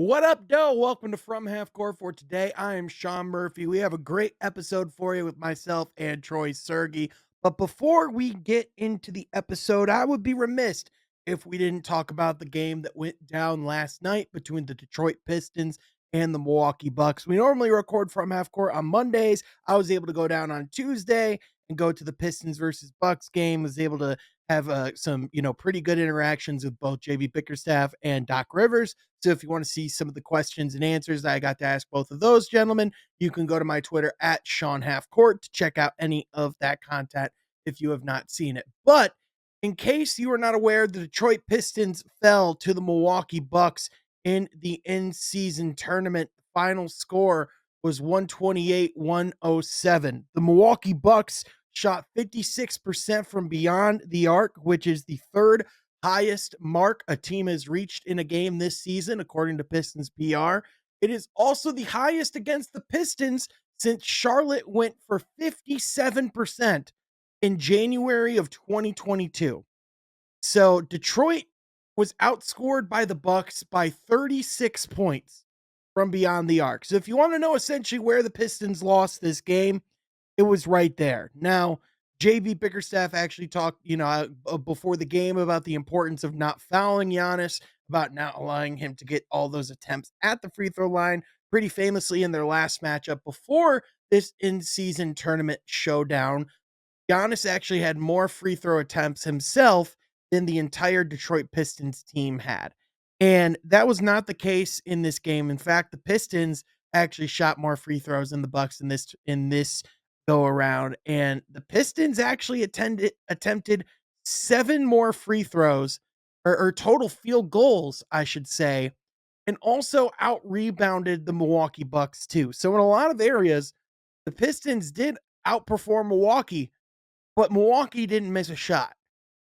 What up, doe? Welcome to From Half Court for today. I am Sean Murphy. We have a great episode for you with myself and Troy Sergey. But before we get into the episode, I would be remiss if we didn't talk about the game that went down last night between the Detroit Pistons and the Milwaukee Bucks. We normally record From Half Court on Mondays. I was able to go down on Tuesday and go to the Pistons versus Bucks game. Was able to have some, pretty good interactions with both JB Bickerstaff and Doc Rivers. So if you want to see some of the questions and answers that I got to ask both of those gentlemen, you can go to my Twitter at Sean Half Court to check out any of that content if you have not seen it. But in case you are not aware, the Detroit Pistons fell to the Milwaukee Bucks in the in-season tournament. The final score was 128-107. The Milwaukee Bucks shot 56% from beyond the arc, which is the third highest mark a team has reached in a game this season, according to Pistons PR. It is also the highest against the Pistons since Charlotte went for 57% in January of 2022. So Detroit was outscored by the Bucks by 36 points from beyond the arc. So if you want to know essentially where the Pistons lost this game, it was right there. Now, JB Bickerstaff actually talked, before the game about the importance of not fouling Giannis, about not allowing him to get all those attempts at the free throw line. Pretty famously in their last matchup before this in-season tournament showdown, Giannis actually had more free throw attempts himself than the entire Detroit Pistons team had. And that was not the case in this game. In fact, the Pistons actually shot more free throws than the Bucks in this go around. And the Pistons actually attempted 7 more free throws or total field goals, I should say, and also out rebounded the Milwaukee Bucks too. So in a lot of areas, the Pistons did outperform Milwaukee, but Milwaukee didn't miss a shot.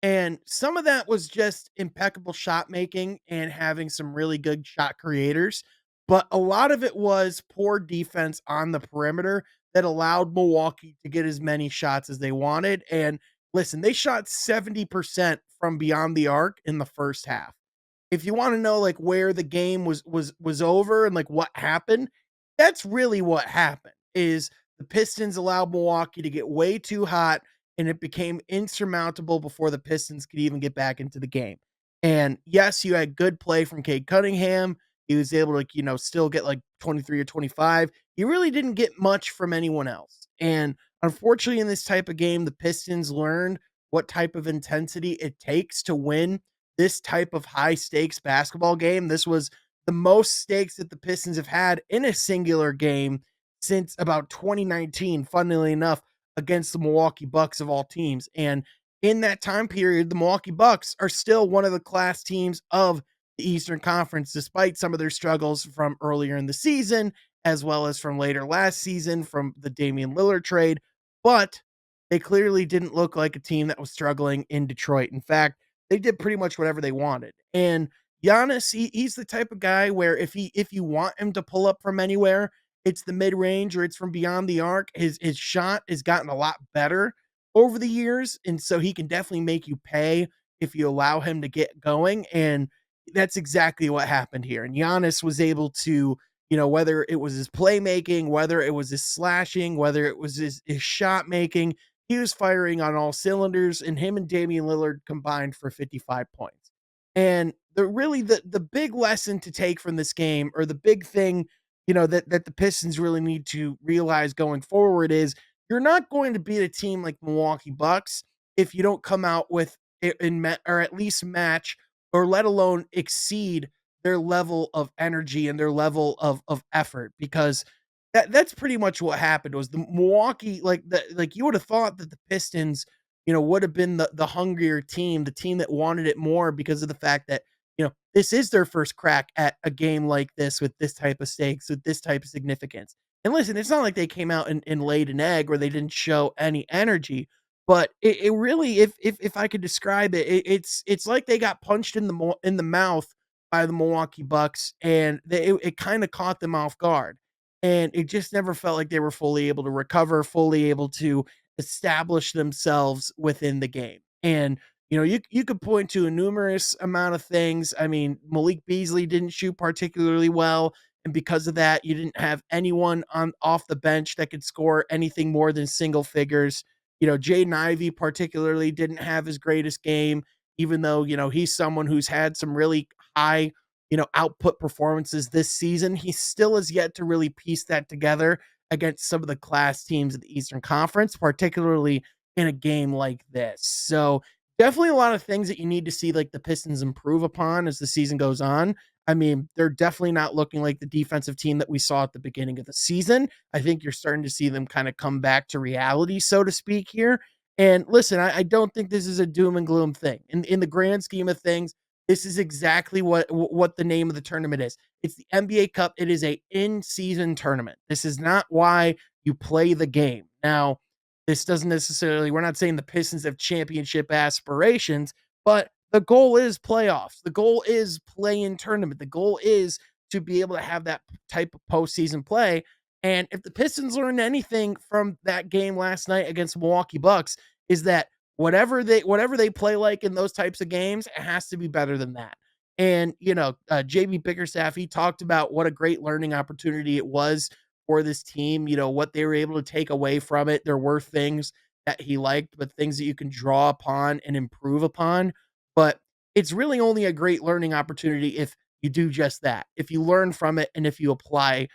And some of that was just impeccable shot making and having some really good shot creators. But a lot of it was poor defense on the perimeter that allowed Milwaukee to get as many shots as they wanted. And listen, they shot 70% from beyond the arc in the first half. If you want to know like where the game was over and like what happened, that's really what happened is the Pistons allowed Milwaukee to get way too hot and it became insurmountable before the Pistons could even get back into the game. And yes, you had good play from Cade Cunningham. He was able to, still get like 23 or 25. He really didn't get much from anyone else. And unfortunately, in this type of game, the Pistons learned what type of intensity it takes to win this type of high stakes basketball game. This was the most stakes that the Pistons have had in a singular game since about 2019, funnily enough, against the Milwaukee Bucks of all teams. And in that time period, the Milwaukee Bucks are still one of the class teams of the Eastern Conference, despite some of their struggles from earlier in the season, as well as from later last season from the Damian Lillard trade. But they clearly didn't look like a team that was struggling in Detroit. In fact, they did pretty much whatever they wanted. And Giannis, he's the type of guy where if you want him to pull up from anywhere, it's the mid range or it's from beyond the arc. His shot has gotten a lot better over the years, and so he can definitely make you pay if you allow him to get going. And that's exactly what happened here. And Giannis was able to, whether it was his playmaking, whether it was his slashing, whether it was his shot making, he was firing on all cylinders, and him and Damian Lillard combined for 55 points. And the big lesson to take from this game, or the big thing, that the Pistons really need to realize going forward is you're not going to beat a team like Milwaukee Bucks if you don't come out with or at least match or let alone exceed their level of energy and their level of effort, because that's pretty much what happened was the Milwaukee, like you would have thought that the Pistons, would have been the hungrier team, the team that wanted it more because of the fact that, this is their first crack at a game like this with this type of stakes, with this type of significance. And listen, it's not like they came out and laid an egg or they didn't show any energy, but it really, if I could describe it, it's like they got punched in the mouth by the Milwaukee Bucks, and it kind of caught them off guard. And it just never felt like they were fully able to recover, fully able to establish themselves within the game. And You could point to a numerous amount of things. I mean, Malik Beasley didn't shoot particularly well, and because of that, you didn't have anyone on off the bench that could score anything more than single figures. Jaden Ivey particularly didn't have his greatest game, even though, he's someone who's had some really high, output performances this season. He still has yet to really piece that together against some of the class teams of the Eastern Conference, particularly in a game like this. So, definitely a lot of things that you need to see like the Pistons improve upon as the season goes on. I mean, they're definitely not looking like the defensive team that we saw at the beginning of the season. I think you're starting to see them kind of come back to reality, so to speak, here. And listen, I don't think this is a doom and gloom thing. In the grand scheme of things, this is exactly what the name of the tournament is. It's the NBA Cup. It is a in-season tournament. This is not why you play the game. Now, this doesn't necessarily, we're not saying the Pistons have championship aspirations, but the goal is playoffs. The goal is play in tournament. The goal is to be able to have that type of postseason play. And if the Pistons learned anything from that game last night against Milwaukee Bucks, is that whatever they play like in those types of games, it has to be better than that. And JB Bickerstaff, he talked about what a great learning opportunity it was for this team, what they were able to take away from it. There were things that he liked, but things that you can draw upon and improve upon. But it's really only a great learning opportunity if you do just that. If you learn from it and if you apply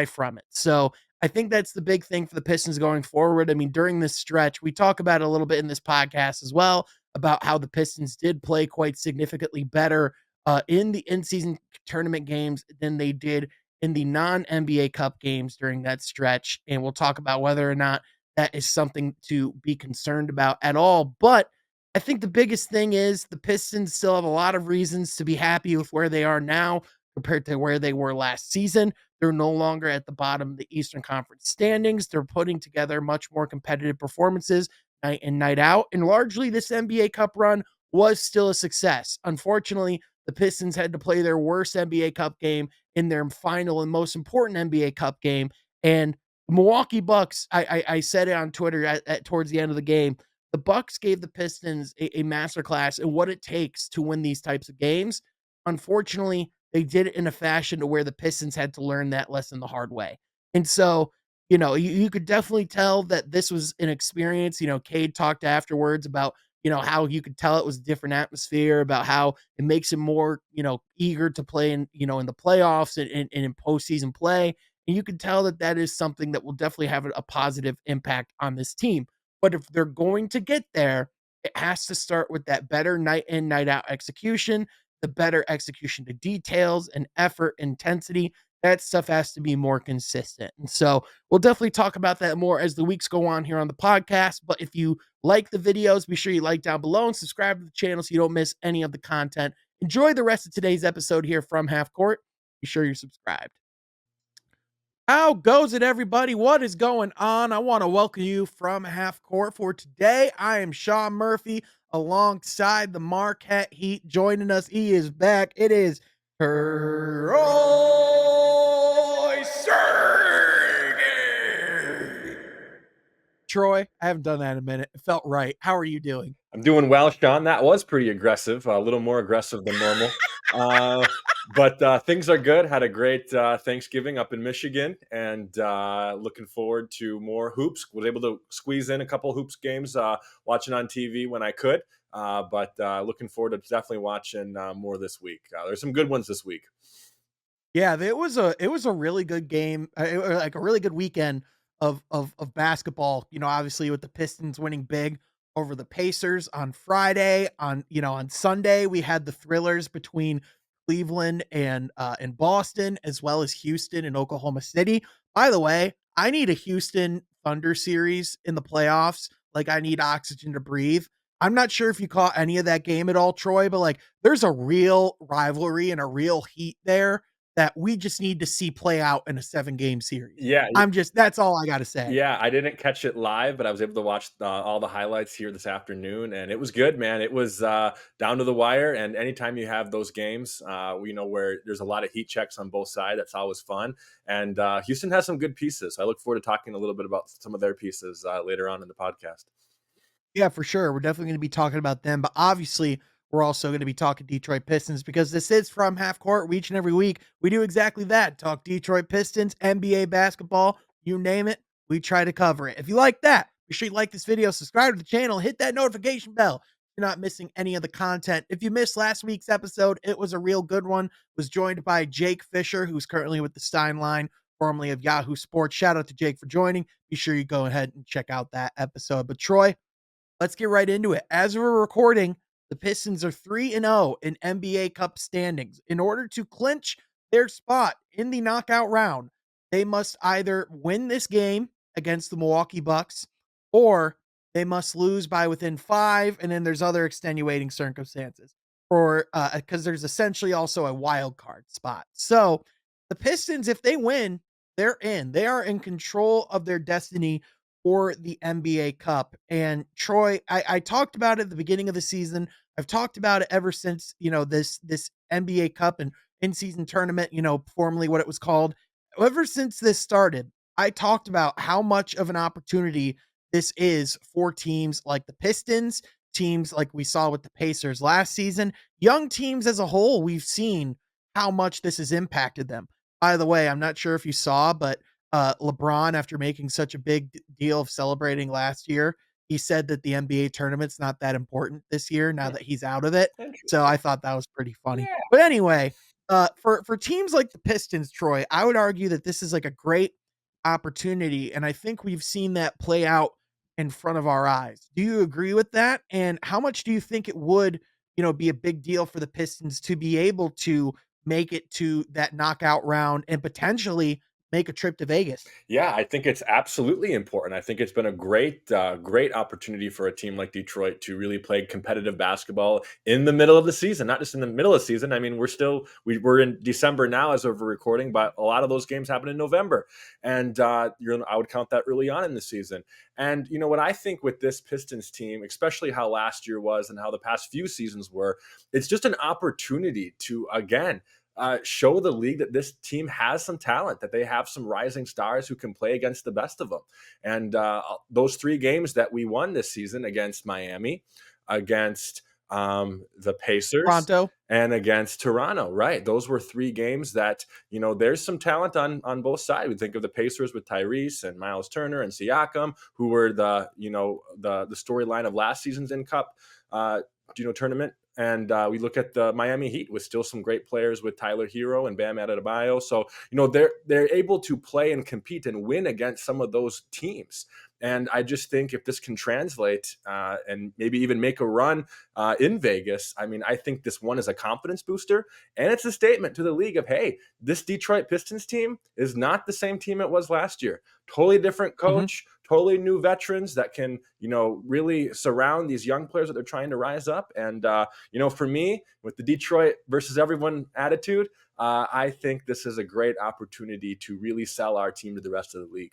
from it. So I think that's the big thing for the Pistons going forward. I mean, during this stretch, we talk about it a little bit in this podcast as well about how the Pistons did play quite significantly better in the in-season tournament games than they did in the non-NBA Cup games during that stretch. And we'll talk about whether or not that is something to be concerned about at all. But I think the biggest thing is the Pistons still have a lot of reasons to be happy with where they are now compared to where they were last season. They're no longer at the bottom of the Eastern Conference standings. They're putting together much more competitive performances night in, night out. And largely, this NBA Cup run was still a success. Unfortunately, the Pistons had to play their worst NBA Cup game in their final and most important NBA Cup game. And the Milwaukee Bucks, I said it on Twitter towards the end of the game. The Bucks gave the Pistons a masterclass in what it takes to win these types of games. Unfortunately, they did it in a fashion to where the Pistons had to learn that lesson the hard way. And so, you could definitely tell that this was an experience. Cade talked afterwards about, how you could tell it was a different atmosphere, about how it makes him more, eager to play in the playoffs and in postseason play. And you can tell that that is something that will definitely have a positive impact on this team. But if they're going to get there, it has to start with that better night in, night out execution, the better execution to details and effort, intensity. That stuff has to be more consistent. And so we'll definitely talk about that more as the weeks go on here on the podcast. But if you like the videos, be sure you like down below and subscribe to the channel so you don't miss any of the content. Enjoy the rest of today's episode here from Half Court. Be sure you're subscribed. How goes it, everybody? What is going on? I want to welcome you from Half Court for today. I am Sean Murphy alongside the Marquette Heat. Joining us, he is back. It is Troy Sergey. Troy, I haven't done that in a minute. It felt right. How are you doing? I'm doing well, Sean. That was pretty aggressive, a little more aggressive than normal. But things are good. Had a great Thanksgiving up in Michigan, and looking forward to more hoops. Was able to squeeze in a couple hoops games, watching on TV when I could. But looking forward to definitely watching more this week. There's some good ones this week. Yeah, it was a really good game, like a really good weekend of basketball. Obviously with the Pistons winning big over the Pacers on Friday. On Sunday we had the thrillers between Cleveland and Boston, as well as Houston and Oklahoma City. By the way, I need a Houston Thunder series in the playoffs. Like I need oxygen to breathe. I'm not sure if you caught any of that game at all, Troy, but like there's a real rivalry and a real heat there that we just need to see play out in a 7-game series. Yeah, That's all I got to say. yeah, I didn't catch it live, but I was able to watch all the highlights here this afternoon, and it was good, man. It was down to the wire, and anytime you have those games, where there's a lot of heat checks on both sides, that's always fun. And Houston has some good pieces. So I look forward to talking a little bit about some of their pieces later on in the podcast. Yeah, for sure. We're definitely going to be talking about them, but obviously, we're also going to be talking Detroit Pistons because this is From Half Court. Each and every week, we do exactly that: talk Detroit Pistons, NBA basketball, you name it. We try to cover it. If you like that, be sure you like this video, subscribe to the channel, hit that notification bell. You're not missing any of the content. If you missed last week's episode, it was a real good one. Was joined by Jake Fisher, who's currently with the Stein Line, formerly of Yahoo Sports. Shout out to Jake for joining. Be sure you go ahead and check out that episode. But Troy, let's get right into it. As we're recording, the Pistons are 3-0 in NBA Cup standings. In order to clinch their spot in the knockout round, they must either win this game against the Milwaukee Bucks or they must lose by within 5, and then there's other extenuating circumstances for because there's essentially also a wild card spot. So, the Pistons, if they win, they're in. They are in control of their destiny for the NBA Cup. And Troy, I talked about it at the beginning of the season. I've talked about it ever since, this NBA Cup and in-season tournament, formerly what it was called. Ever since this started, I talked about how much of an opportunity this is for teams like the Pistons, teams like we saw with the Pacers last season, young teams as a whole. We've seen how much this has impacted them. By the way, I'm not sure if you saw, but LeBron, after making such a big deal of celebrating last year, he said that the NBA tournament's not that important this year now Hmm, that he's out of it. So interesting. I thought that was pretty funny. Yeah. But anyway, for teams like the Pistons, Troy, I would argue that this is like a great opportunity, and I think we've seen that play out in front of our eyes. Do you agree with that? And how much do you think it would, be a big deal for the Pistons to be able to make it to that knockout round and potentially make a trip to Vegas? Yeah, I think it's absolutely important. I think it's been a great opportunity for a team like Detroit to really play competitive basketball in the middle of the season, not just in the middle of the season. I mean, we're in December now as of recording, but a lot of those games happen in November, and I would count that early on in the season. And you know what I think with this Pistons team, especially how last year was and how the past few seasons were, it's just an opportunity to again show the league that this team has some talent, that they have some rising stars who can play against the best of them. And those 3 games that we won this season against Miami, against the Pacers, Toronto. and against Toronto, right? Those were 3 games that, there's some talent on both sides. We think of the Pacers with Tyrese and Miles Turner and Siakam, who were the storyline of last season's in Cup tournament. And we look at the Miami Heat with still some great players with Tyler Hero and Bam Adebayo. So they're able to play and compete and win against some of those teams. And I just think if this can translate and maybe even make a run in Vegas, I mean, I think this one is a confidence booster, and it's a statement to the league of, hey, this Detroit Pistons team is not the same team it was last year. Totally different Mhm. coach, totally new veterans that can, really surround these young players that they're trying to rise up. And for me, with the Detroit versus everyone attitude, I think this is a great opportunity to really sell our team to the rest of the league.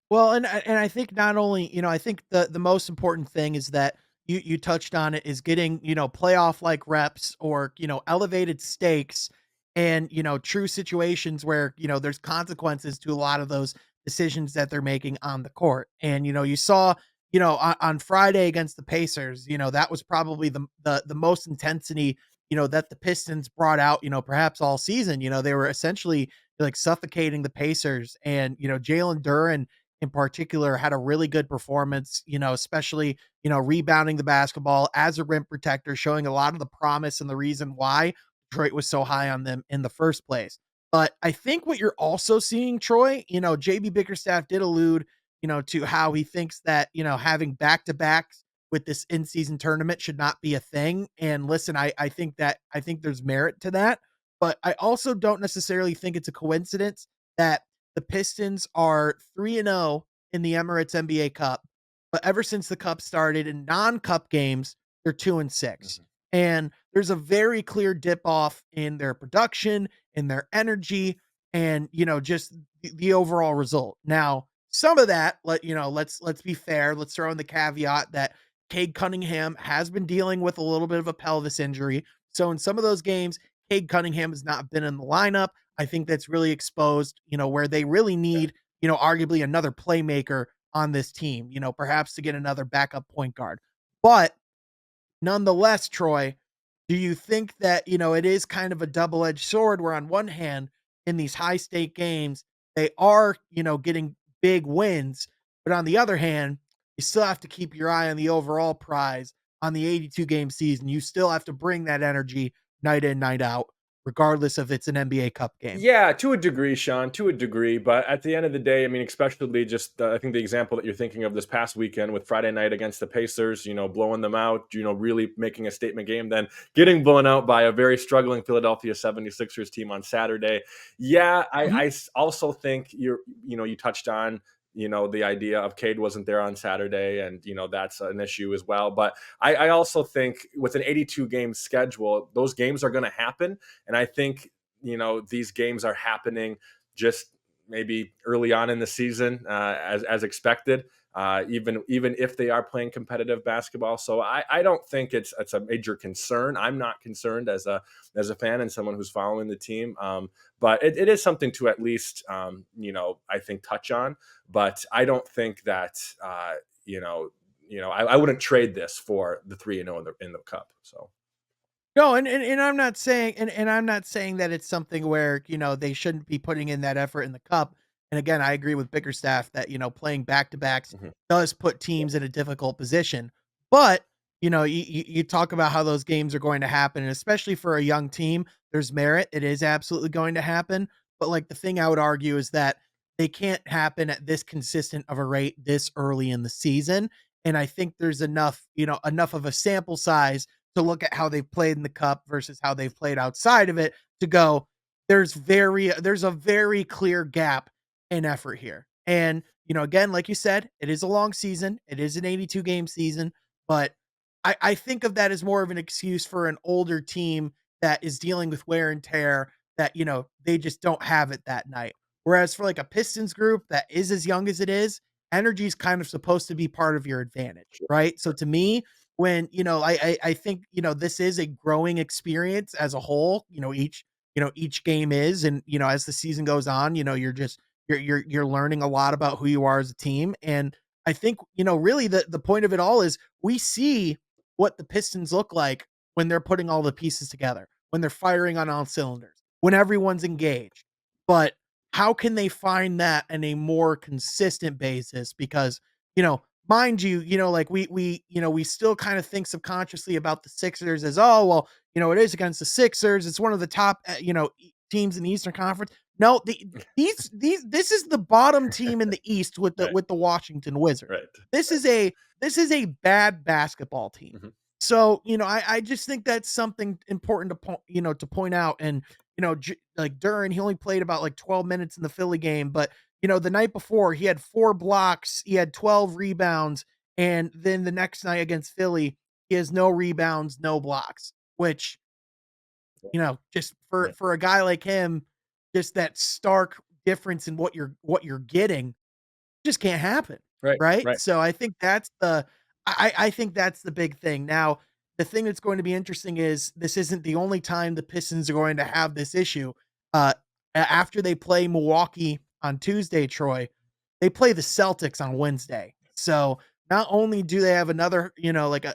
Well, and I think not only, I think the most important thing is that you touched on it is getting, playoff like reps or, elevated stakes and, true situations where, there's consequences to a lot of those decisions that they're making on the court. And, you saw, on Friday against the Pacers, that was probably the most intensity, that the Pistons brought out, perhaps all season. They were essentially like suffocating the Pacers, and, Jalen Duren in particular had a really good performance, especially, rebounding the basketball as a rim protector, showing a lot of the promise and the reason why Detroit was so high on them in the first place. But I think what you're also seeing, Troy, JB Bickerstaff did allude, to how he thinks that, having back to backs with this in season tournament should not be a thing. And listen, I think there's merit to that. But I also don't necessarily think it's a coincidence that the Pistons are 3-0 in the Emirates NBA Cup, but ever since the cup started in non-cup games, they're 2-6. Mhm. And there's a very clear dip off in their production, in their energy, and just the overall result. Now, some of that, let's be fair. Let's throw in the caveat that Cade Cunningham has been dealing with a little bit of a pelvis injury. So in some of those games, Cade Cunningham has not been in the lineup. I think that's really exposed, where they really need, arguably another playmaker on this team, perhaps to get another backup point guard. But nonetheless, Troy, do you think that, it is kind of a double-edged sword where on one hand, in these high stake games, they are, getting big wins, but on the other hand, you still have to keep your eye on the overall prize on the 82 game season. You still have to bring that energy night in, night out, regardless if it's an NBA Cup game. Yeah, to a degree, Sean, to a degree. But at the end of the day, I mean, especially just I think the example that you're thinking of this past weekend with Friday night against the Pacers, blowing them out, really making a statement game, then getting blown out by a very struggling Philadelphia 76ers team on Saturday. Yeah, Mhm. also think you touched on the idea of Cade wasn't there on Saturday, and that's an issue as well. But I also think with an 82 game schedule, those games are going to happen, and I think these games are happening just maybe early on in the season, as expected, even if they are playing competitive basketball. So I don't think it's a major concern. I'm not concerned as a fan and someone who's following the team. But it is something to at least I think touch on. But I don't think that I wouldn't trade this for the 3-0 in the cup. So No, and I'm not saying and I'm not saying that it's something where, they shouldn't be putting in that effort in the cup. And again, I agree with Bickerstaff that, playing back-to-backs mhm. does put Yeah, teams in a difficult position. But, you talk about how those games are going to happen, and especially for a young team, there's merit. It is absolutely going to happen. But like the thing I would argue is that they can't happen at this consistent of a rate this early in the season. And I think there's enough of a sample size to look at how they've played in the cup versus how they've played outside of it to go, there's a very clear gap in effort here. And, again, like you said, it is a long season. It is an 82 game season, but I think of that as more of an excuse for an older team that is dealing with wear and tear that, they just don't have it that night. Whereas for like a Pistons group that is as young as it is, energy is kind of supposed to be part of your advantage, sure. right? So to me, when I think this is a growing experience as a whole. Each game is, and as the season goes on, you're learning a lot about who you are as a team. And I think really the point of it all is we see what the Pistons look like when they're putting all the pieces together, when they're firing on all cylinders, when everyone's engaged. But how can they find that in a more consistent basis? Because mind you, like we still kind of think subconsciously about the Sixers as, oh well, it is against the Sixers. It's one of the top teams in the Eastern Conference. No, these this is the bottom team in the East with the Right, with the Washington Wizards. right. This is a bad basketball team. Mhm. So I just think that's something important to point out. And like Duran, he only played about like 12 minutes in the Philly game, but the night before he had 4 blocks, he had 12 rebounds, and then the next night against Philly, he has no rebounds, no blocks, which, just for Yeah. for a guy like him, just that stark difference in what you're getting just can't happen, Right, right? right. So I think that's the big thing. Now, the thing that's going to be interesting is this isn't the only time the Pistons are going to have this issue. After they play Milwaukee on Tuesday, Troy, they play the Celtics on Wednesday. So not only do they have another,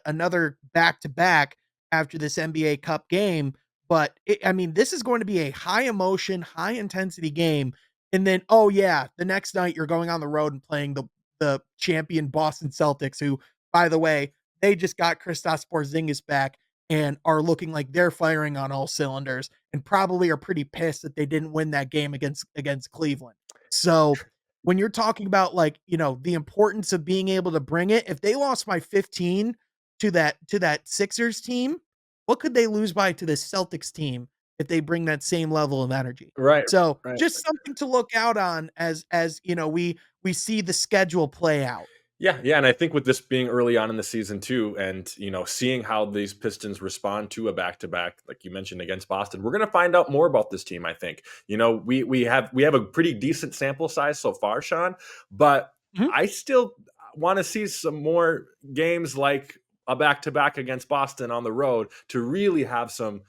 another back to back after this NBA Cup game, but I mean, this is going to be a high emotion, high intensity game. And then, oh yeah, the next night you're going on the road and playing the champion Boston Celtics, who, by the way, they just got Kristaps Porzingis back and are looking like they're firing on all cylinders, and probably are pretty pissed that they didn't win that game against Cleveland. So when you're talking about like, the importance of being able to bring it, if they lost by 15 to that Sixers team, what could they lose by to the Celtics team if they bring that same level of energy? Right, So right. just something to look out on as we see the schedule play out. Yeah, yeah, and I think with this being early on in the season too, and seeing how these Pistons respond to a back-to-back, like you mentioned against Boston, we're going to find out more about this team. I think we have a pretty decent sample size so far, Sean, but Mhm. I still want to see some more games like a back-to-back against Boston on the road to really have some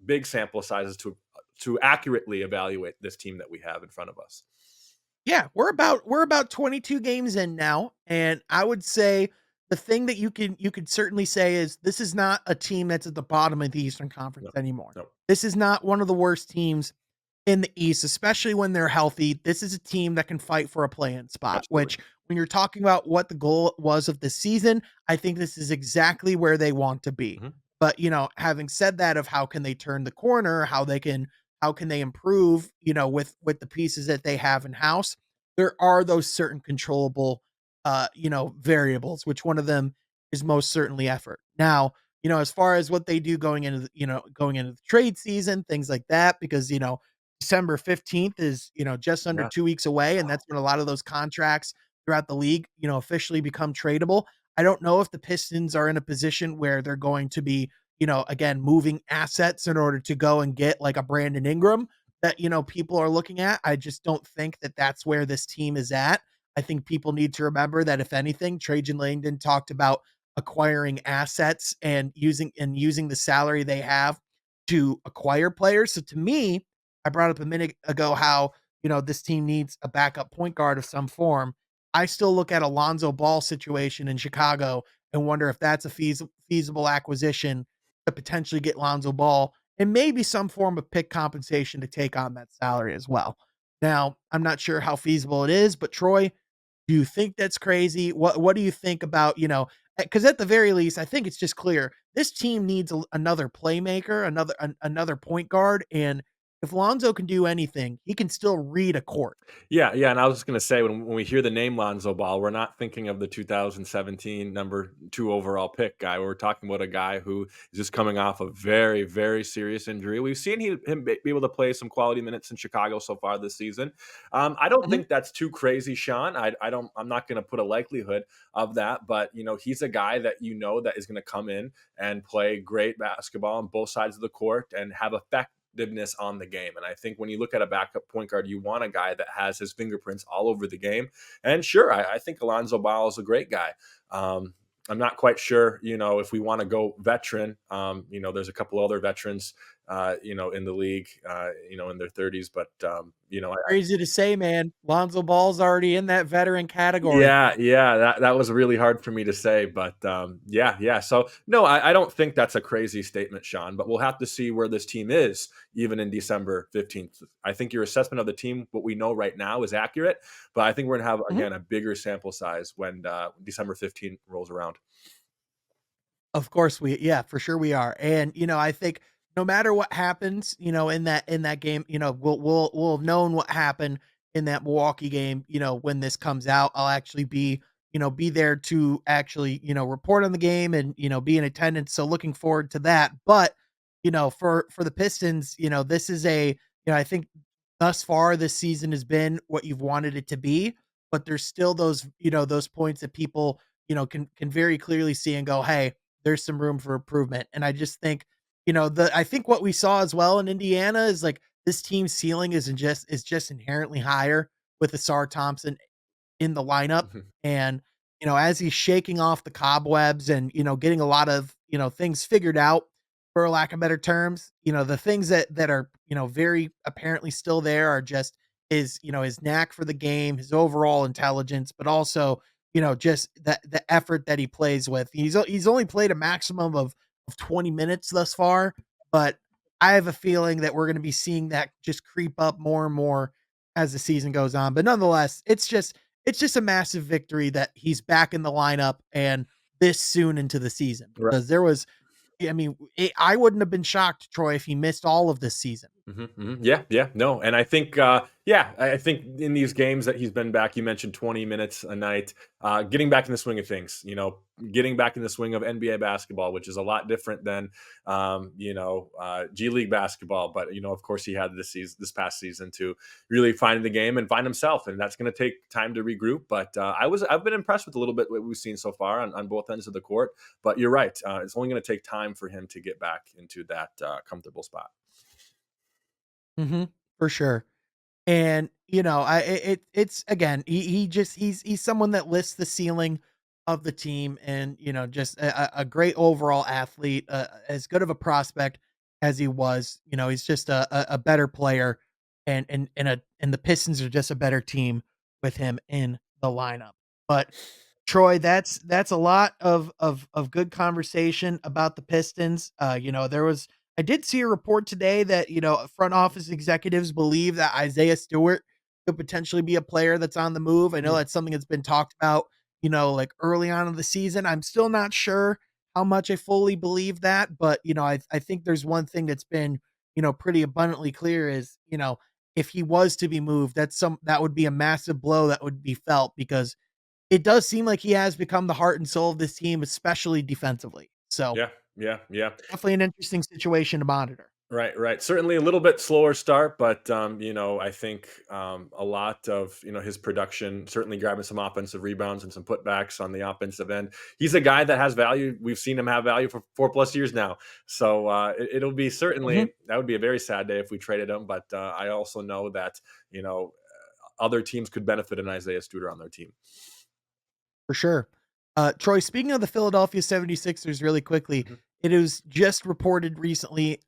big sample sizes to accurately evaluate this team that we have in front of us. Yeah, we're about 22 games in now, and I would say the thing that you could certainly say is this is not a team that's at the bottom of the Eastern Conference No, anymore. no, This is not one of the worst teams in the East, especially when they're healthy. This is a team that can fight for a play-in spot, absolutely. which when you're talking about what the goal was of this season, I think this is exactly where they want to be. Mhm. But, having said that of how can they turn the corner, how can they improve, with the pieces that they have in house, there are those certain controllable variables, which one of them is most certainly effort. Now, as far as what they do going into the trade season, things like that, because December 15th is, just under Yeah. 2 weeks away, and that's when a lot of those contracts throughout the league, officially become tradable. I don't know if the Pistons are in a position where they're going to be, again, moving assets in order to go and get like a Brandon Ingram that, people are looking at. I just don't think that that's where this team is at. I think people need to remember that if anything, Trajan Langdon talked about acquiring assets and using the salary they have to acquire players. So to me, I brought up a minute ago how, this team needs a backup point guard of some form. I still look at Alonzo Ball situation in Chicago and wonder if that's a feasible acquisition to potentially get Lonzo Ball and maybe some form of pick compensation to take on that salary as well. Now, I'm not sure how feasible it is, but Troy, do you think that's crazy? What do you think about, because at the very least, I think it's just clear this team needs another playmaker, another point guard, and if Lonzo can do anything, he can still read a court. Yeah, yeah, and I was just gonna say when we hear the name Lonzo Ball, we're not thinking of the 2017 number 2 overall pick guy. We're talking about a guy who is just coming off a very, very serious injury. We've seen him be able to play some quality minutes in Chicago so far this season. I don't Mhm. think that's too crazy, Sean. I don't. I'm not gonna put a likelihood of that, but he's a guy that that is gonna come in and play great basketball on both sides of the court and have effectiveness on the game. And I think when you look at a backup point guard, you want a guy that has his fingerprints all over the game. And sure, I think Alonzo Ball is a great guy. I'm not quite sure, if we want to go veteran. There's a couple other veterans, in the league, in their 30s, but Crazy to say, man. Lonzo Ball's already in that veteran category. yeah, yeah, that was really hard for me to say, but yeah, yeah. So no, I don't think that's a crazy statement, Sean. But we'll have to see where this team is even in December 15th. I think your assessment of the team, what we know right now, is accurate, but I think we're gonna have Mhm. again a bigger sample size when December 15th rolls around. Of course yeah, for sure we are. And, I think no matter what happens, in that game, we'll have known what happened in that Milwaukee game, when this comes out. I'll actually be there to actually, report on the game and, be in attendance. So looking forward to that. But, for the Pistons, this is I think thus far this season has been what you've wanted it to be, but there's still those points that people, can very clearly see and go, "Hey, there's some room for improvement." And I just think, I think what we saw as well in Indiana is like this team's ceiling is just inherently higher with Asar Thompson in the lineup. Mhm. And, as he's shaking off the cobwebs and, getting a lot of, things figured out, for lack of better terms, the things that are, very apparently still there are just his knack for the game, his overall intelligence, but also, just the effort that he plays with. He's only played a maximum of 20 minutes thus far, but I have a feeling that we're going to be seeing that just creep up more and more as the season goes on. But nonetheless, it's just a massive victory that he's back in the lineup and this soon into the season, Right. because there was I mean, I wouldn't have been shocked, Troy, if he missed all of this season. Mhm, mhm. Yeah, yeah, no, and I think, yeah, I think in these games that he's been back, you mentioned 20 minutes a night, getting back in the swing of things, getting back in the swing of NBA basketball, which is a lot different than, G League basketball. But of course, he had this past season to really find the game and find himself, and that's going to take time to regroup. But I've been impressed with a little bit what we've seen so far on both ends of the court. But you're right, it's only going to take time for him to get back into that comfortable spot. Mhm. For sure. And, it's again, he's someone that lifts the ceiling of the team and, just a great overall athlete, as good of a prospect as he was. He's just a better player and the Pistons are just a better team with him in the lineup. But Troy, that's a lot of good conversation about the Pistons. I did see a report today that, front office executives believe that Isaiah Stewart could potentially be a player that's on the move. I know Mm, that's something that's been talked about, like early on in the season. I'm still not sure how much I fully believe that, but I think there's one thing that's been, pretty abundantly clear is, if he was to be moved, that would be a massive blow that would be felt because it does seem like he has become the heart and soul of this team, especially defensively. So, yeah, yeah, yeah. definitely an interesting situation to monitor. Right, right. Certainly a little bit slower start, but I think a lot of his production, certainly grabbing some offensive rebounds and some putbacks on the offensive end. He's a guy that has value. We've seen him have value for 4+ years now. So it'll be Mhm. certainly that would be a very sad day if we traded him. But I also know that you know other teams could benefit an Isaiah Studer on their team. For sure. Troy, speaking of the Philadelphia 76ers really quickly, Mhm. it was just reported recently,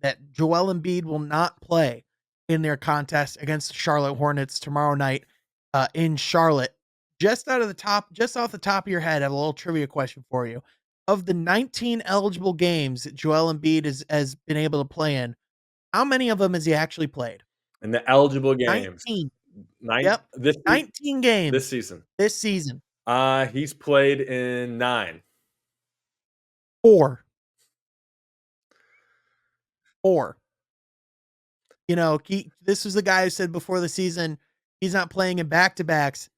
that Joel Embiid will not play in their contest against the Charlotte Hornets tomorrow night, in Charlotte. Just off the top of your head, I have a little trivia question for you. Of the 19 eligible games that Joel Embiid has been able to play in, how many of them has he actually played? And the eligible games, 19. nine Yep. 19 this games season. this season. He's played in 9. 4. 4. This was the guy who said before the season he's not playing in back-to-backs.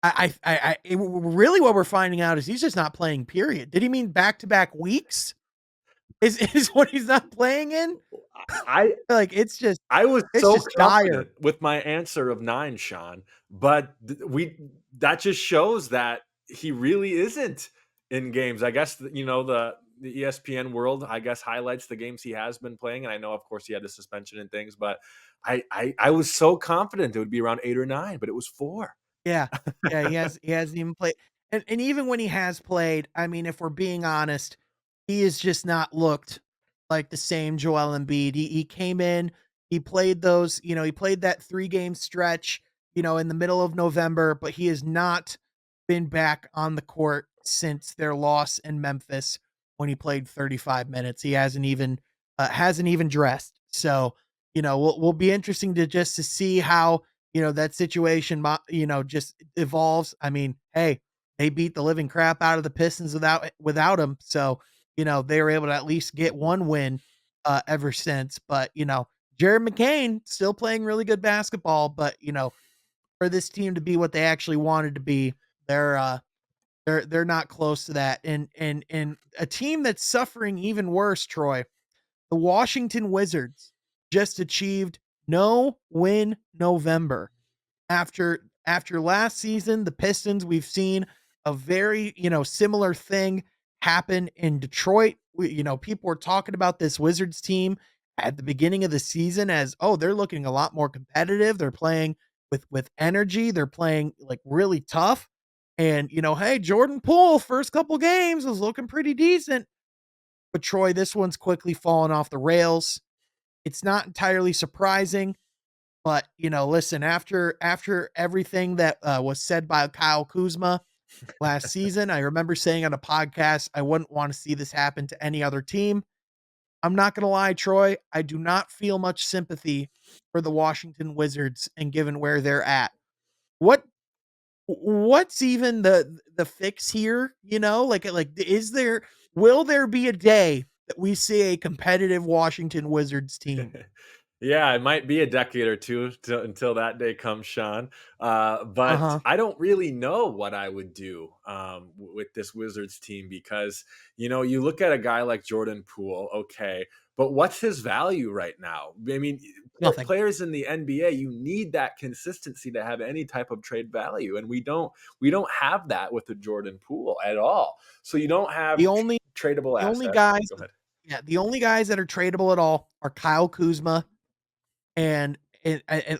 Really what we're finding out is he's just not playing, period. Did he mean back-to-back weeks? Is what he's not playing in? I Like, I was it's so just dire. confident with my answer of 9, Sean, but we that just shows that he really isn't in games. I guess the ESPN world, I guess, highlights the games he has been playing, and I know, of course, he had the suspension and things, but I was so confident it would be around 8 or 9, but it was 4. Yeah. Yeah, he hasn't even played, and even when he has played, I mean, if we're being honest, he has just not looked like the same Joel Embiid. He came in, he played that 3-game stretch, in the middle of November, but he has not been back on the court since their loss in Memphis when he played 35 minutes. He hasn't even dressed. So, will be interesting to see how, that situation, just evolves. I mean, hey, they beat the living crap out of the Pistons without him. So, they were able to at least get one win ever since. But, Jared McCain still playing really good basketball, but for this team to be what they actually wanted to be, they're they're not close to that. And a team that's suffering even worse, Troy, the Washington Wizards just achieved no win November. After last season, the Pistons, we've seen a very, similar thing happen in Detroit. People were talking about this Wizards team at the beginning of the season as, oh, they're looking a lot more competitive. They're playing with energy. They're playing like really tough. And, hey, Jordan Poole, first couple games was looking pretty decent. But Troy, this one's quickly fallen off the rails. It's not entirely surprising, but listen, after everything that was said by Kyle Kuzma last season, I remember saying on a podcast, I wouldn't want to see this happen to any other team. I'm not going to lie, Troy, I do not feel much sympathy for the Washington Wizards and given where they're at. What what's even the fix here? Like will there be a day that we see a competitive Washington Wizards team? Yeah, it might be a decade or two until that day comes, Sean. But Uh-huh. I don't really know what I would do with this Wizards team because, you look at a guy like Jordan Poole, okay, but what's his value right now? I mean, Nothing. players in the NBA, you need that consistency to have any type of trade value, and we don't have that with the Jordan Poole at all. So you don't have The only tradable the only assets. guys Go ahead. Yeah, the only guys that are tradable at all are Kyle Kuzma and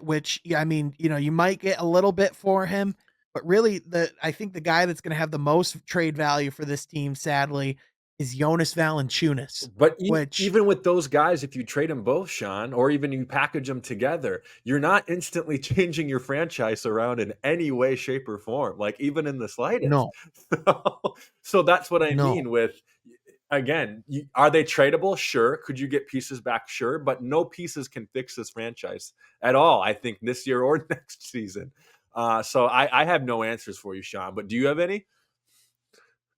which, yeah, I mean, you might get a little bit for him, but really I think the guy that's gonna have the most trade value for this team, sadly, is Jonas Valanciunas, But which even with those guys, if you trade them both, Sean, or even you package them together, you're not instantly changing your franchise around in any way, shape, or form, like even in the slightest. no, So that's what I no. mean with, again, are they tradable? Sure. Could you get pieces back? Sure. But no pieces can fix this franchise at all, I think, this year or next season. So I have no answers for you, Sean. But do you have any?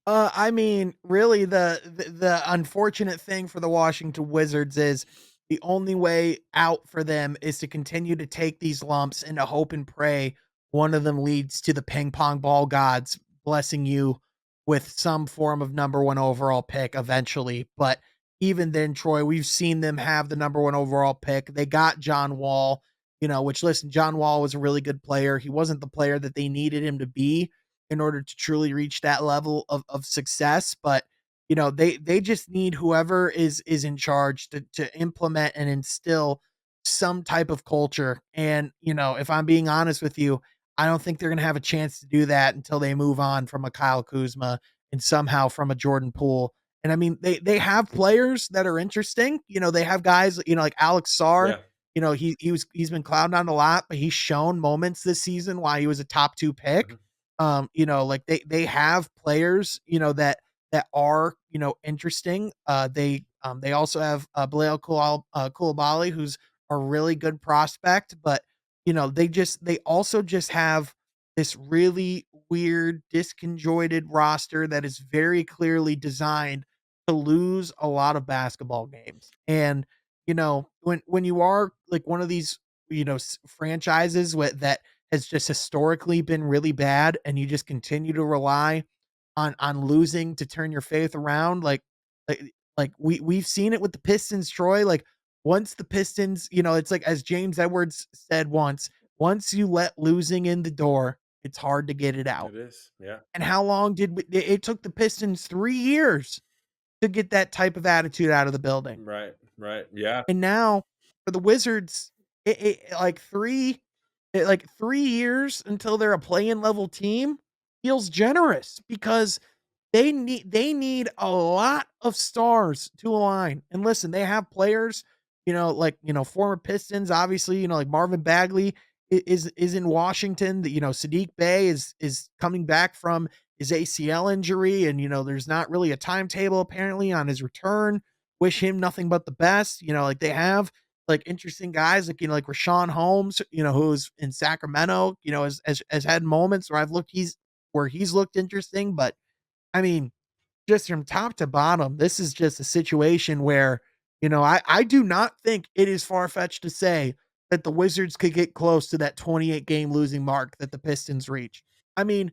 I mean, really, the unfortunate thing for the Washington Wizards is the only way out for them is to continue to take these lumps and to hope and pray one of them leads to the ping pong ball gods blessing you with some form of number one overall pick eventually. But even then, Troy, we've seen them have the number one overall pick. They got John Wall, which listen, John Wall was a really good player. He wasn't the player that they needed him to be in order to truly reach that level of success. But they just need whoever is in charge to implement and instill some type of culture. And if I'm being honest with you, I don't think they're going to have a chance to do that until they move on from a Kyle Kuzma and somehow from a Jordan Poole. And I mean, they have players that are interesting. They have guys, like Alex Sarr. Yeah. He's been clowned on a lot, but he's shown moments this season why he was a top 2 pick. Mhm. Like they have players, that are, interesting. They also have Bilal Koulibaly, who's a really good prospect, but they also just have this really weird, disconjointed roster that is very clearly designed to lose a lot of basketball games. And when you are like one of these, franchises that has just historically been really bad and you just continue to rely on losing to turn your faith around like we've seen it with the Pistons, Troy. Like once the Pistons, it's like as James Edwards said once you let losing in the door, it's hard to get it out. It is. Yeah. And how long it took the Pistons 3 years to get that type of attitude out of the building. Right. Right. Yeah. And now for the Wizards, like 3 years until they're a play-in level team feels generous because they need a lot of stars to align. And listen, they have players, former Pistons, obviously, like Marvin Bagley is in Washington. That Sadiq Bey is coming back from his ACL injury, and there's not really a timetable apparently on his return. Wish him nothing but the best. Like they have like interesting guys like like Rashawn Holmes, who's in Sacramento, has had moments where he's looked interesting, but I mean, just from top to bottom, this is just a situation where, I do not think it is far fetched to say that the Wizards could get close to that 28 game losing mark that the Pistons reach. I mean,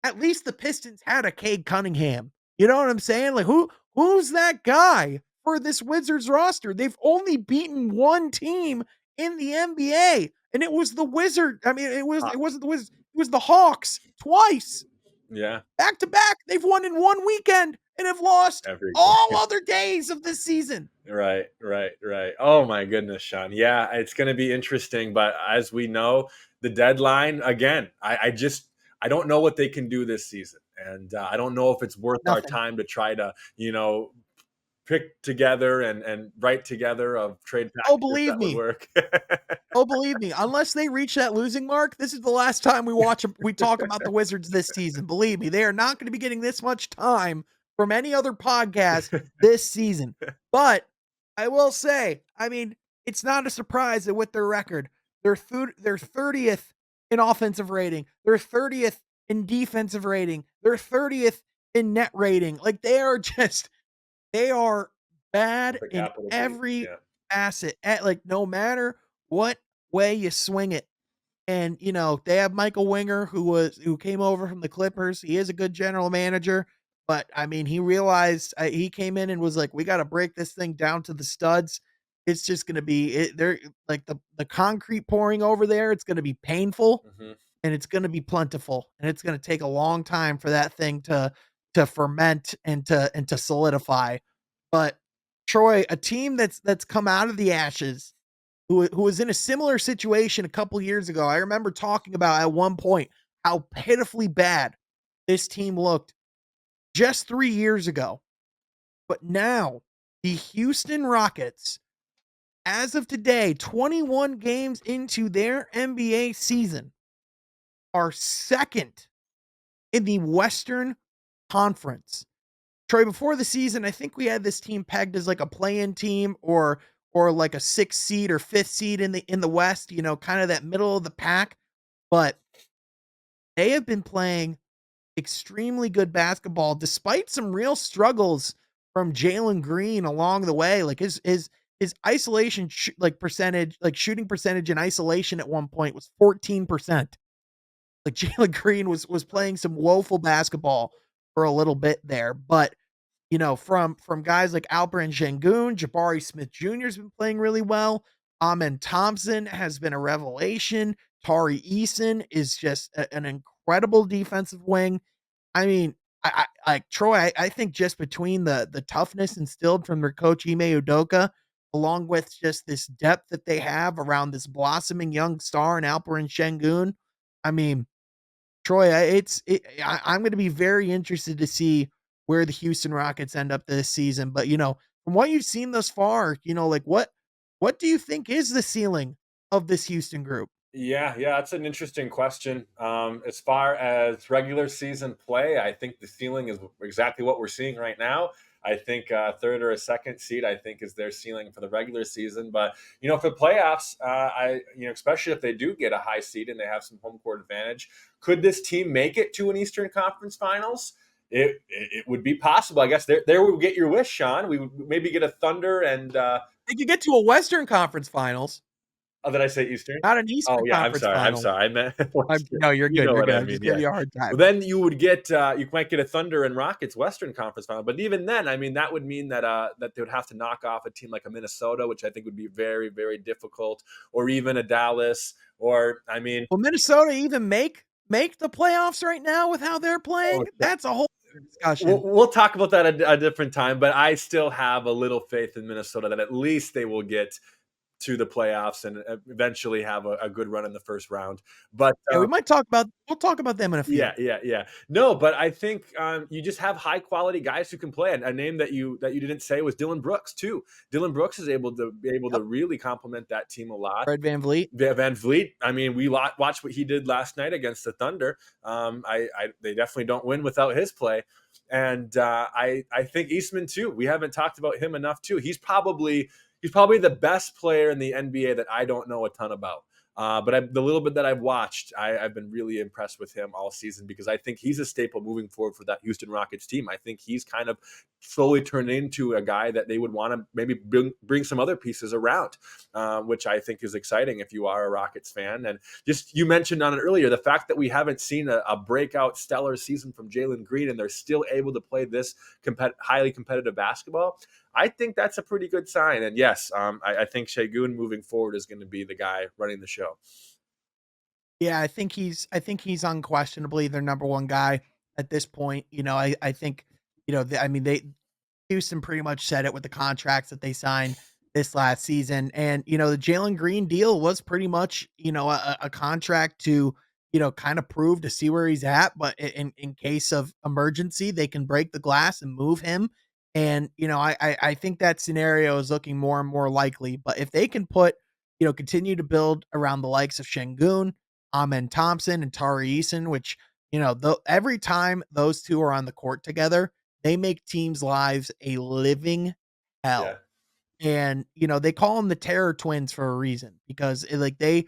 at least the Pistons had a Cade Cunningham. You know what I'm saying? Like who's that guy for this Wizards roster? They've only beaten one team in the NBA, and it was the Wizard. I mean, it wasn't the Wizards, it was the Hawks twice. Yeah. Back to back, they've won in one weekend and have lost Every all game. other days of this season. Right, right, right. Oh my goodness, Sean. Yeah, it's going to be interesting, but as we know, the deadline again. I don't know what they can do this season, and I don't know if it's worth our Nothing. time to try to pick together and write together of trade Oh, packages believe that would me. work. Oh, believe me, unless they reach that losing mark, this is the last time we talk about the Wizards this season. Believe me, they are not going to be getting this much time from any other podcast this season. But I will say, I mean, it's not a surprise that with their record, they're 30th in offensive rating, they're 30th in defensive rating, they're 30th in net rating. Like they are bad With a in capital B. every Yeah. facet. At like no matter what way you swing it. And they have Michael Winger who came over from the Clippers. He is a good general manager, but I mean, he realized he came in and was like, "We got to break this thing down to the studs. It's just going to be they're like the concrete pouring over there. It's going to be painful Hmm. and it's going to be plentiful, and it's going to take a long time for that thing to ferment and to solidify." But Troy, a team that's come out of the ashes, who was in a similar situation a couple years ago. I remember talking about at one point how pitifully bad this team looked just 3 years ago. But now the Houston Rockets, as of today, 21 games into their NBA season, are second in the Western Conference. Troy, before the season, I think we had this team pegged as like a play-in team or like a 6th seed or 5th seed in the West, kind of that middle of the pack. But they have been playing extremely good basketball despite some real struggles from Jalen Green along the way. Like his isolation percentage, like shooting percentage in isolation at one point was 14%. Like Jalen Green was playing some woeful basketball for a little bit there, but from guys like Alperen Sengun, Jabari Smith Jr. has been playing really well. Amen Thompson has been a revelation. Tari Eason is just an incredible defensive wing. I mean, like Troy, I think just between the toughness instilled from their coach Ime Udoka, along with just this depth that they have around this blossoming young star in Alperen Sengun, I mean, Troy, I'm going to be very interested to see where the Houston Rockets end up this season. But from what you've seen thus far, like what do you think is the ceiling of this Houston group? Yeah, yeah, that's an interesting question. As far as regular season play, I think the ceiling is exactly what we're seeing right now. I think third or a second seed, I think, is their ceiling for the regular season. But for playoffs, especially if they do get a high seed and they have some home court advantage, could this team make it to an Eastern Conference Finals? It would be possible, I guess. There we would get your wish, Sean. We would maybe get a Thunder and They could get to a Western Conference Finals, oh, did I say Eastern? not an Oh, Eastern yeah, I'm Conference sorry, I'm Final. sorry, I meant Western. No, you're You good. know You're what good. I I'm mean, just giving yeah. you a hard Well, time. then you might get a Thunder and Rockets Western Conference Final, but even then, I mean, that would mean that they would have to knock off a team like a Minnesota, which I think would be very, very difficult, or even a Dallas, or I mean, Will Minnesota even make the playoffs right now with how they're oh, playing? That's a whole other we'll discussion. we'll talk about that a different time, but I still have a little faith in Minnesota that at least they will get to the playoffs and eventually have a good run in the first round. But Yeah, we'll talk about them in a yeah, few. yeah, yeah. No, but I think you just have high quality guys who can play. And a name that you didn't say was Dylan Brooks too. Dylan Brooks is able Yep. to really complement that team a lot. Fred VanVleet. Van Vliet. I mean, we watched what he did last night against the Thunder. They definitely don't win without his play, and I think Eastman too. We haven't talked about him enough too. He's probably the best player in the NBA that I don't know a ton about. But the little bit that I've watched, I've been really impressed with him all season because I think he's a staple moving forward for that Houston Rockets team. I think he's kind of slowly turned into a guy that they would want to maybe bring some other pieces around, which I think is exciting if you are a Rockets fan. And just you mentioned on it earlier, the fact that we haven't seen a breakout stellar season from Jalen Green and they're still able to play this highly competitive basketball. I think that's a pretty good sign. And yes, I think Shagun moving forward is going to be the guy running the show. Yeah, I think he's unquestionably their number one guy at this point. I think, I mean, Houston pretty much said it with the contracts that they signed this last season. And, the Jalen Green deal was pretty much, a contract to, kind of prove to see where he's at. But in case of emergency, they can break the glass and move him. And, I think that scenario is looking more and more likely. But if they can continue to build around the likes of Shengun, Amen Thompson, and Tari Eason, which, every time those two are on the court together, they make teams' lives a living Yeah. hell. And, they call them the terror twins for a reason because they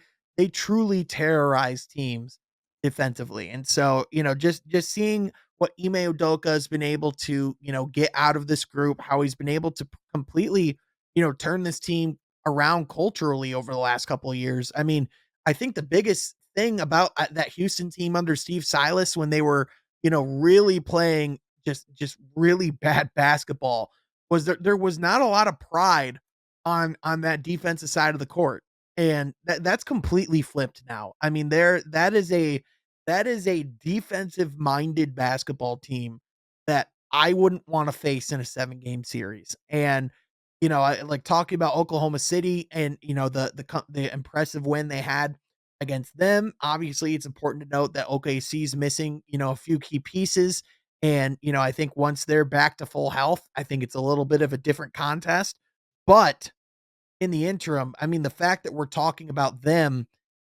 truly terrorize teams defensively. And so, just seeing what Ime Udoka has been able to, get out of this group, how he's been able to completely, turn this team around culturally over the last couple of years. I mean, I think the biggest thing about that Houston team under Steve Silas when they were, really playing just really bad basketball was there was not a lot of pride on that defensive side of the court, and that's completely flipped now. I mean, that is a defensive minded basketball team that I wouldn't want to face in a 7-game series. And I like talking about Oklahoma City and the impressive win they had against them. Obviously, it's important to note that OKC's missing a few key pieces And, I think once they're back to full health, I think it's a little bit of a different contest. But in the interim, I mean, the fact that we're talking about them,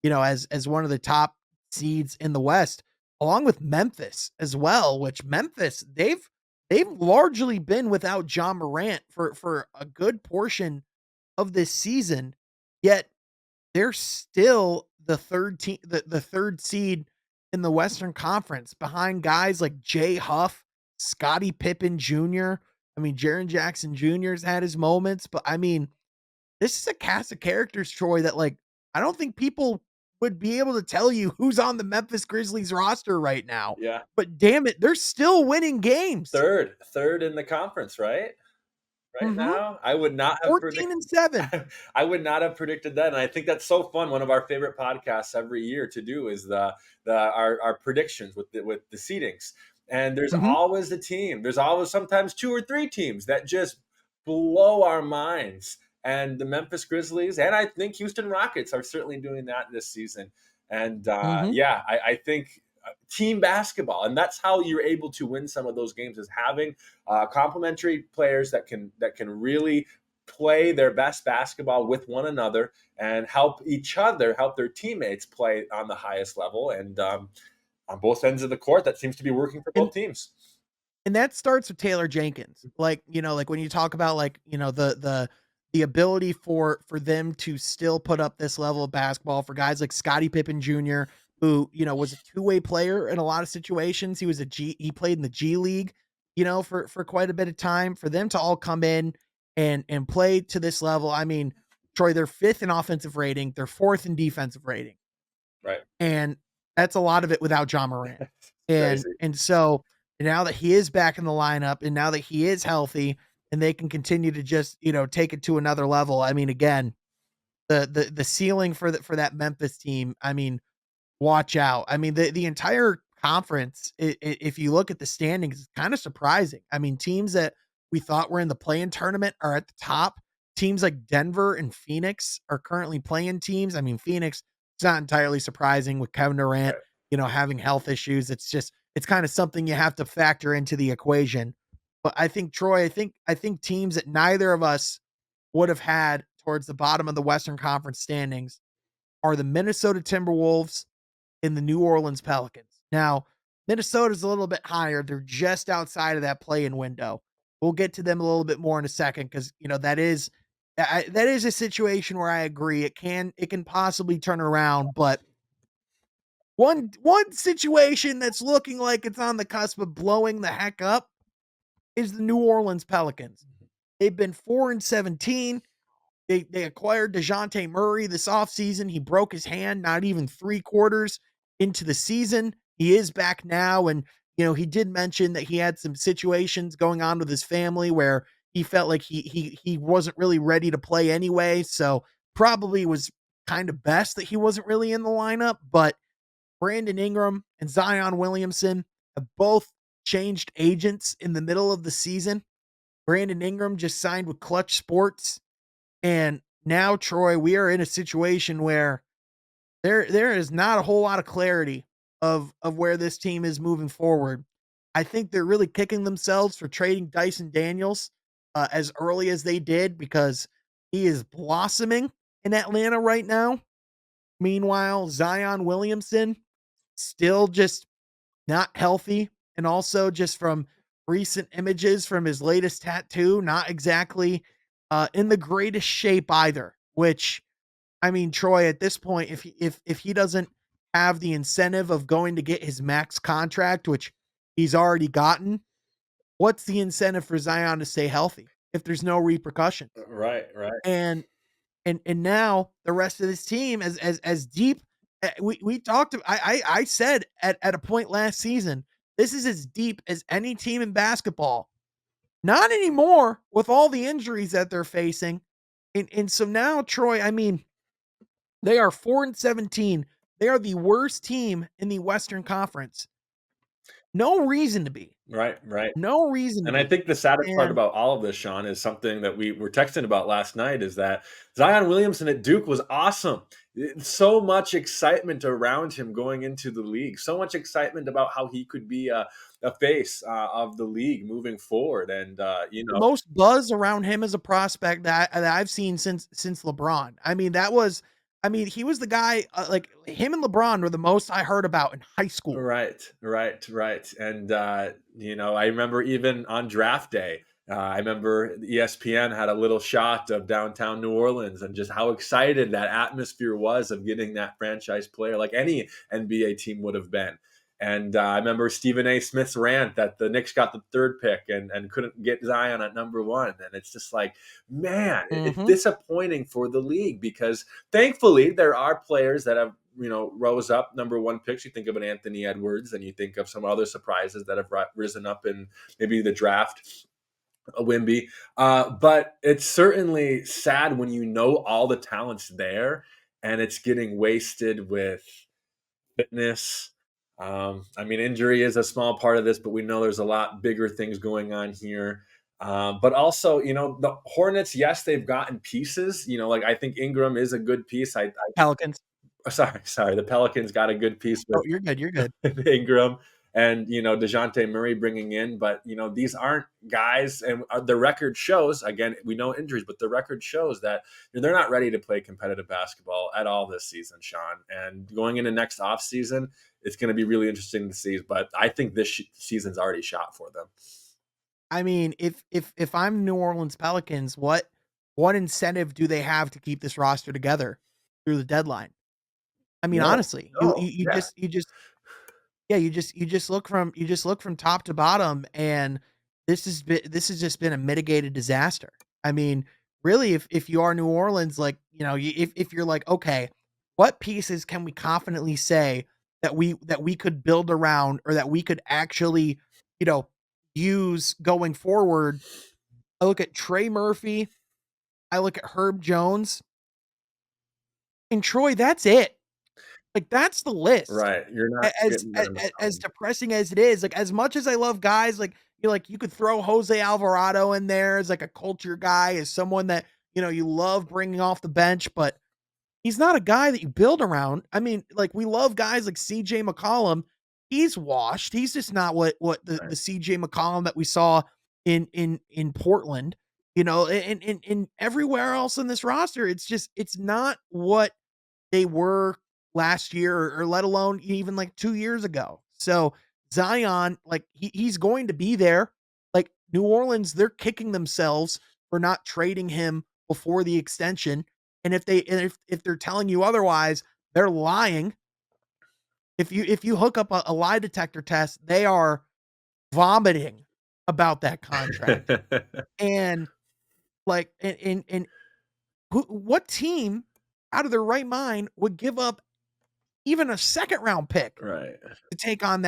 as one of the top seeds in the West, along with Memphis as well, which Memphis, they've largely been without John Morant for a good portion of this season, yet they're still the third team, the third seed in the Western Conference behind guys like Jay Huff, Scottie Pippen Jr. I mean, Jaren Jackson Jr.'s had his moments, but I mean, this is a cast of characters, Troy, that like I don't think people would be able to tell you who's on the Memphis Grizzlies roster right now. Yeah. But damn it, they're still winning games. Third in the conference, right? Right Mhm. now, I would not have 14 and 7. I would not have predicted that, and I think that's so fun. One of our favorite podcasts every year to do is our predictions with the seedings. And there's Mhm. always a team. There's always sometimes 2 or 3 teams that just blow our minds. And the Memphis Grizzlies and I think Houston Rockets are certainly doing that this season. And Mhm. yeah, I think team basketball, and that's how you're able to win some of those games is having complementary players that can really play their best basketball with one another and help each other, help their teammates play on the highest level. And on both ends of the court, that seems to be working for And both teams. And that starts with Taylor Jenkins. Like, like when you talk about like, the ability for them to still put up this level of basketball for guys like Scottie Pippen Jr., who, was a two-way player in a lot of situations. He played in the G League, for quite a bit of time. For them to all come in and play to this level. I mean, Troy, they're fifth in offensive rating, they're fourth in defensive rating. Right. And that's a lot of it without John Morant. It's And crazy. and so now that he is back in the lineup and now that he is healthy and they can continue to just, take it to another level. I mean, again, the ceiling for that Memphis team, I mean, watch out. I mean, the entire conference, if you look at the standings, it's kind of surprising. I mean, teams that we thought were in the play-in tournament are at the top. Teams like Denver and Phoenix are currently playing teams. I mean, Phoenix, it's not entirely surprising with Kevin Durant, Right. having health issues. It's kind of something you have to factor into the equation. But I think Troy, I think teams that neither of us would have had towards the bottom of the Western Conference standings are the Minnesota Timberwolves in the New Orleans Pelicans. Now, Minnesota's a little bit higher. They're just outside of that play-in window. We'll get to them a little bit more in a second because that is a situation where I agree it can possibly turn around, but one situation that's looking like it's on the cusp of blowing the heck up is the New Orleans Pelicans. They've been 4 and 17. They acquired DeJounte Murray this offseason. He broke his hand not even 3 quarters into the season. He is back now, and, he did mention that he had some situations going on with his family where he felt like he wasn't really ready to play anyway, so probably was kind of best that he wasn't really in the lineup, but Brandon Ingram and Zion Williamson have both changed agents in the middle of the season. Brandon Ingram just signed with Clutch Sports, and now, Troy, we are in a situation where there is not a whole lot of clarity of where this team is moving forward. I think they're really kicking themselves for trading Dyson Daniels as early as they did because he is blossoming in Atlanta right now. Meanwhile, Zion Williamson still just not healthy, and also just from recent images from his latest tattoo, not exactly in the greatest shape either. Which I mean, Troy, at this point, if he doesn't have the incentive of going to get his max contract, which he's already gotten, what's the incentive for Zion to stay healthy if there's no repercussions? Right. Right. And and now the rest of this team as deep. We talked. I said at a point last season, this is as deep as any team in basketball. Not anymore with all the injuries that they're facing. And so now, Troy, I mean, they are 4 and 17. They are the worst team in the Western Conference. No reason to be. Right. Right. No reason to And I be. think the saddest part And about all of this, Sean, is something that we were texting about last night is that Zion Williamson at Duke was awesome. So much excitement around him going into the league. So much excitement about how he could be a face of the league moving forward. And The most buzz around him as a prospect that I've seen since LeBron. I mean, he was the guy, like, him and LeBron were the most I heard about in high school. Right, right, right. And I remember even on draft day, I remember ESPN had a little shot of downtown New Orleans and just how excited that atmosphere was of getting that franchise player, like any NBA team would have been. And I remember Stephen A. Smith's rant that the Knicks got the third pick and couldn't get Zion at number one. And it's just like, man, it's Mhm. disappointing for the league because thankfully there are players that have rose up number one picks. You think of an Anthony Edwards, and you think of some other surprises that have risen up in maybe the draft, a Wimby. But it's certainly sad when you know all the talent's there and it's getting wasted with fitness. I mean, injury is a small part of this, but we know there's a lot bigger things going on here. But also, the Hornets, yes, they've gotten pieces. Like I think Ingram is a good piece. I Pelicans. sorry. The Pelicans got a good piece Oh, with you're good, you're good. Ingram and DeJounte Murray bringing in, but these aren't guys, and the record shows. Again, we know injuries, but the record shows that they're not ready to play competitive basketball at all this season, Sean. And going into next off season, it's going to be really interesting to see. But I think this season's already shot for them. I mean, if I'm New Orleans Pelicans, what incentive do they have to keep this roster together through the deadline? I mean, No, honestly, no, yeah, you just yeah, you just look from top to bottom, and this has just been a mitigated disaster. I mean, really, if you are New Orleans, like, if you're like, okay, what pieces can we confidently say that we could build around, or that we could actually, you know, use going forward? I look at Trey Murphy, I look at Herb Jones, and Troy. That's it. Like, that's the list. right. You're not As getting a them. as depressing as it is, like, as much as I love guys, like, you could throw Jose Alvarado in there as, like, a culture guy, as someone that, you love bringing off the bench, but he's not a guy that you build around. I mean, like, we love guys like CJ McCollum. He's washed. He's just not what the Right. CJ McCollum that we saw in Portland, and everywhere else in this roster. It's not what they were last year, or let alone even like 2 years ago. So Zion, like, he's going to be there. Like, New Orleans, they're kicking themselves for not trading him before the extension. And if they're telling you otherwise, they're lying. If you hook up a lie detector test, they are vomiting about that contract. And like, and what team out of their right mind would give up even a second round pick Right. to take on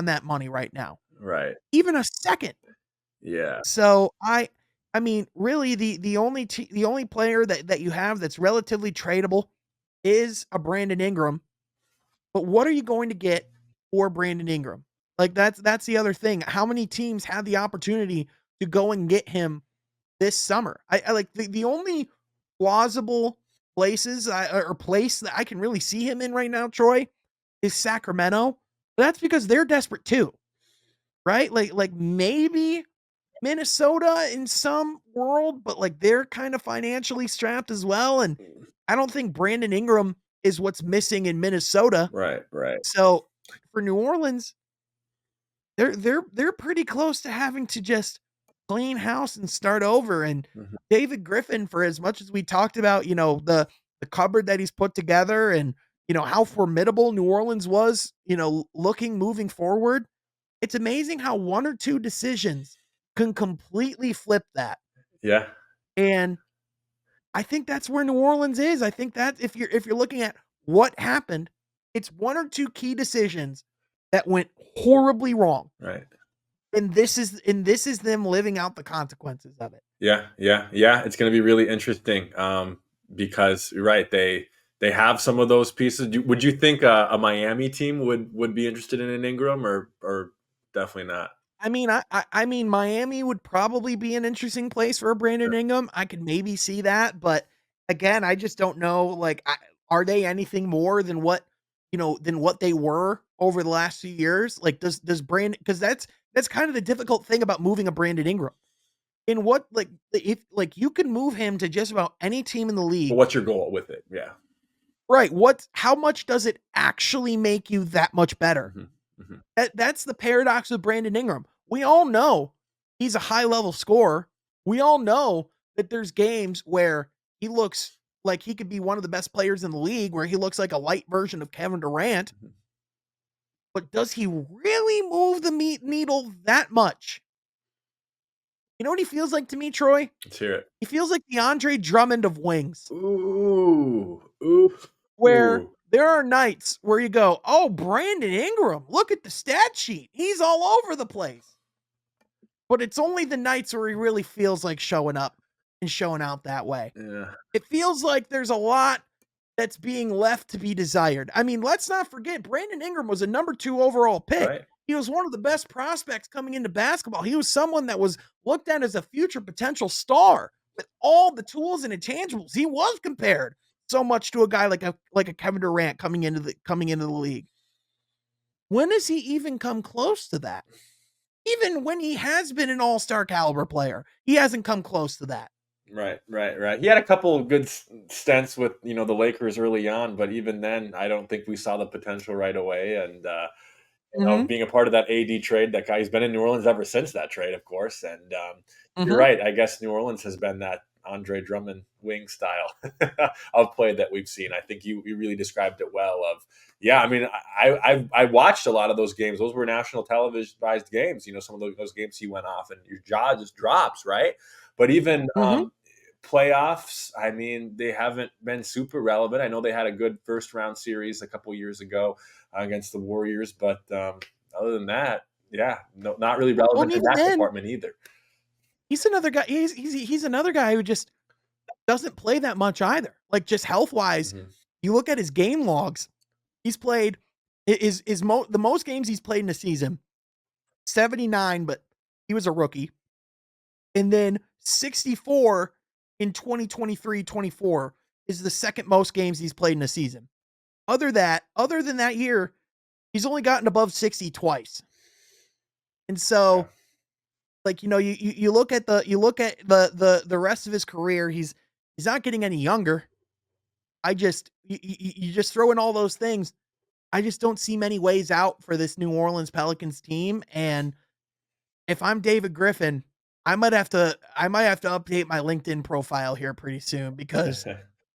that money right now? Right. Even a second. Yeah. So I mean, really, the only player that you have that's relatively tradable is a Brandon Ingram. But what are you going to get for Brandon Ingram? Like, that's the other thing. How many teams had the opportunity to go and get him this summer? I like the only plausible place that I can really see him in right now, Troy, is Sacramento. But that's because they're desperate too, right? Like maybe Minnesota in some world, but like they're kind of financially strapped as well. And I don't think Brandon Ingram is what's missing in Minnesota. Right. Right. So for New Orleans, they're pretty close to having to just clean house and start over. And Mhm. David Griffin, for as much as we talked about, the cupboard that he's put together, and how formidable New Orleans was, looking moving forward, it's amazing how one or two decisions can completely flip that. Yeah. And I think that's where New Orleans is. I think that if you're looking at what happened, it's one or two key decisions that went horribly wrong. Right. And this is them living out the consequences of it. Yeah, yeah, yeah. It's going to be really interesting because you're right. They have some of those pieces. Would you think a Miami team would be interested in an Ingram or definitely not? I mean, Miami would probably be an interesting place for a Brandon Ingram. I could maybe see that, but again, I just don't know. Like, are they anything more than what they were over the last few years? Like, does Brandon, because that's kind of the difficult thing about moving a Brandon Ingram. In what, like, if like you can move him to just about any team in the But league, what's your goal with it? Yeah. right? How much does it actually make you that much better? Mhm, mhm. That's the paradox of Brandon Ingram. We all know he's a high level scorer. We all know that there's games where he looks like he could be one of the best players in the league, where he looks like a light version of Kevin Durant. Mhm. But does he really move the needle that much? You know what he feels like to me, Troy? Let's hear it. He feels like the Andre Drummond of wings, Ooh, ooh, where ooh. there are nights where you go, "Oh, Brandon Ingram, look at the stat sheet. He's all over the place." But it's only the nights where he really feels like showing up and showing out that way. Yeah, It feels like there's a lot that's being left to be desired. I mean, let's not forget Brandon Ingram was a number 2 overall pick. right. He was one of the best prospects coming into basketball. He was someone that was looked at as a future potential star with all the tools and intangibles. He was compared so much to a guy like a Kevin Durant coming into the league. When has he even come close to that? Even when he has been an all-star caliber player, he hasn't come close to that. Right, right, right. He had a couple of good stints with the Lakers early on, but even then, I don't think we saw the potential right away. And Mhm, being a part of that AD trade, that guy, he's been in New Orleans ever since that trade, of course. And you're mhm. right. I guess New Orleans has been that Andre Drummond wing style of play that we've seen. I think you really described it well. Of yeah, I mean, I watched a lot of those games. Those were national televised games. Some of those games he went off, and your jaw just drops, right? But even Mhm, playoffs, I mean, they haven't been super relevant. I know they had a good first round series a couple years ago against the Warriors, but other than that, yeah, no, not really well, and relevant in even that then, department either. he's another guy he's another guy who just doesn't play that much either. Like, just health-wise, Mhm. you look at his game logs, he's played the most games he's played in a season, 79, but he was a rookie, and then 64 in 2023-24 is the second most games he's played in a season. Other than that year, he's only gotten above 60 twice. And Yeah, so, like, you look at the rest of his career, he's not getting any younger. I just you just throw in all those things. I just don't see many ways out for this New Orleans Pelicans team. And if I'm David Griffin, I might have to update my LinkedIn profile here pretty soon, because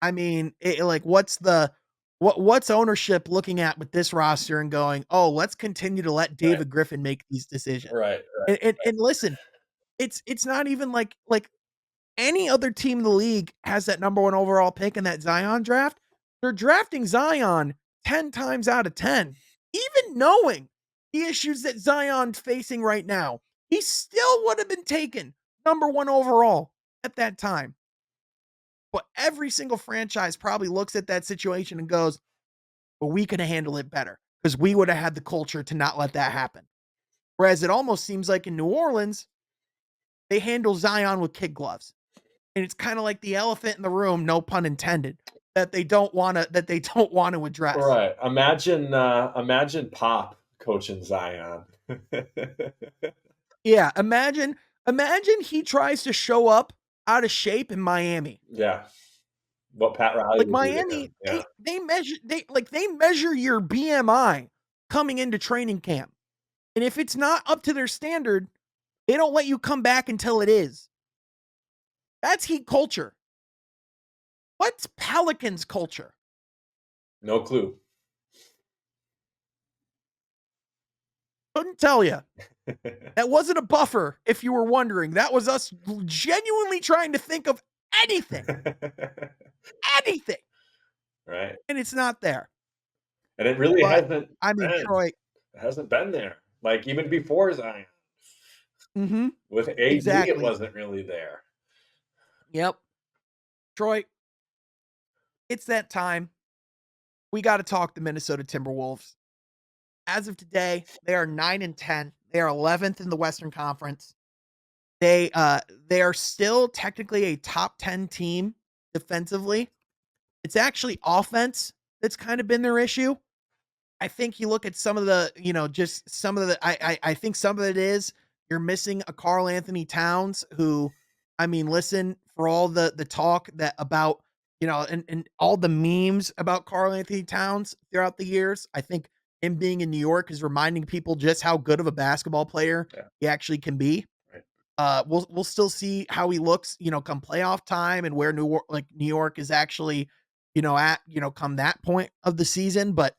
I mean, like, what's ownership looking at with this roster and going, "Oh, let's continue to let right, David Griffin make these decisions." right, And listen, it's not even like any other team in the league has that number 1 overall pick in that Zion draft. They're drafting Zion 10 times out of 10. Even knowing the issues that Zion's facing right now, he still would have been taken number 1 overall at that time. But every single franchise probably looks at that situation and goes, "Well, we could have handled it better because we would have had the culture to not let that happen." Whereas it almost seems like in New Orleans, they handle Zion with kid gloves. And it's kind of like the elephant in the room, no pun intended, that they don't want to address. right. Imagine Pop coaching Zion. Yeah, imagine he tries to show up out of shape in Miami. Yeah, what Pat Riley Like, would do to Miami, him. Yeah, they measure your BMI coming into training camp. And if it's not up to their standard, they don't let you come back until it is. That's Heat culture. What's Pelicans culture? no clue. Couldn't tell you. That wasn't a buffer, if you were wondering. That was us genuinely trying to think of anything, anything, Right, and it's not there. and it really But, hasn't I mean, been. Troy. It hasn't been there. Like, even before Zion. Mhm. With AD, it Exactly. wasn't really there. Yep. Troy, it's that time. We gotta talk the Minnesota Timberwolves. As of today, they are 9 and 10. They are 11th in the Western Conference. They are still technically a top 10 team defensively, It's actually offense that's kind of been their issue. I think you look at some of the, just some of the I think some of it is you're missing a Carl Anthony Towns who, I mean, listen, for all the talk that about, and all the memes about Carl Anthony Towns throughout the years, I think him being in New York is reminding people just how good of a basketball player Yeah, he actually can be. right. We'll still see how he looks, come playoff time and where New York is actually, at, come that point of the season. But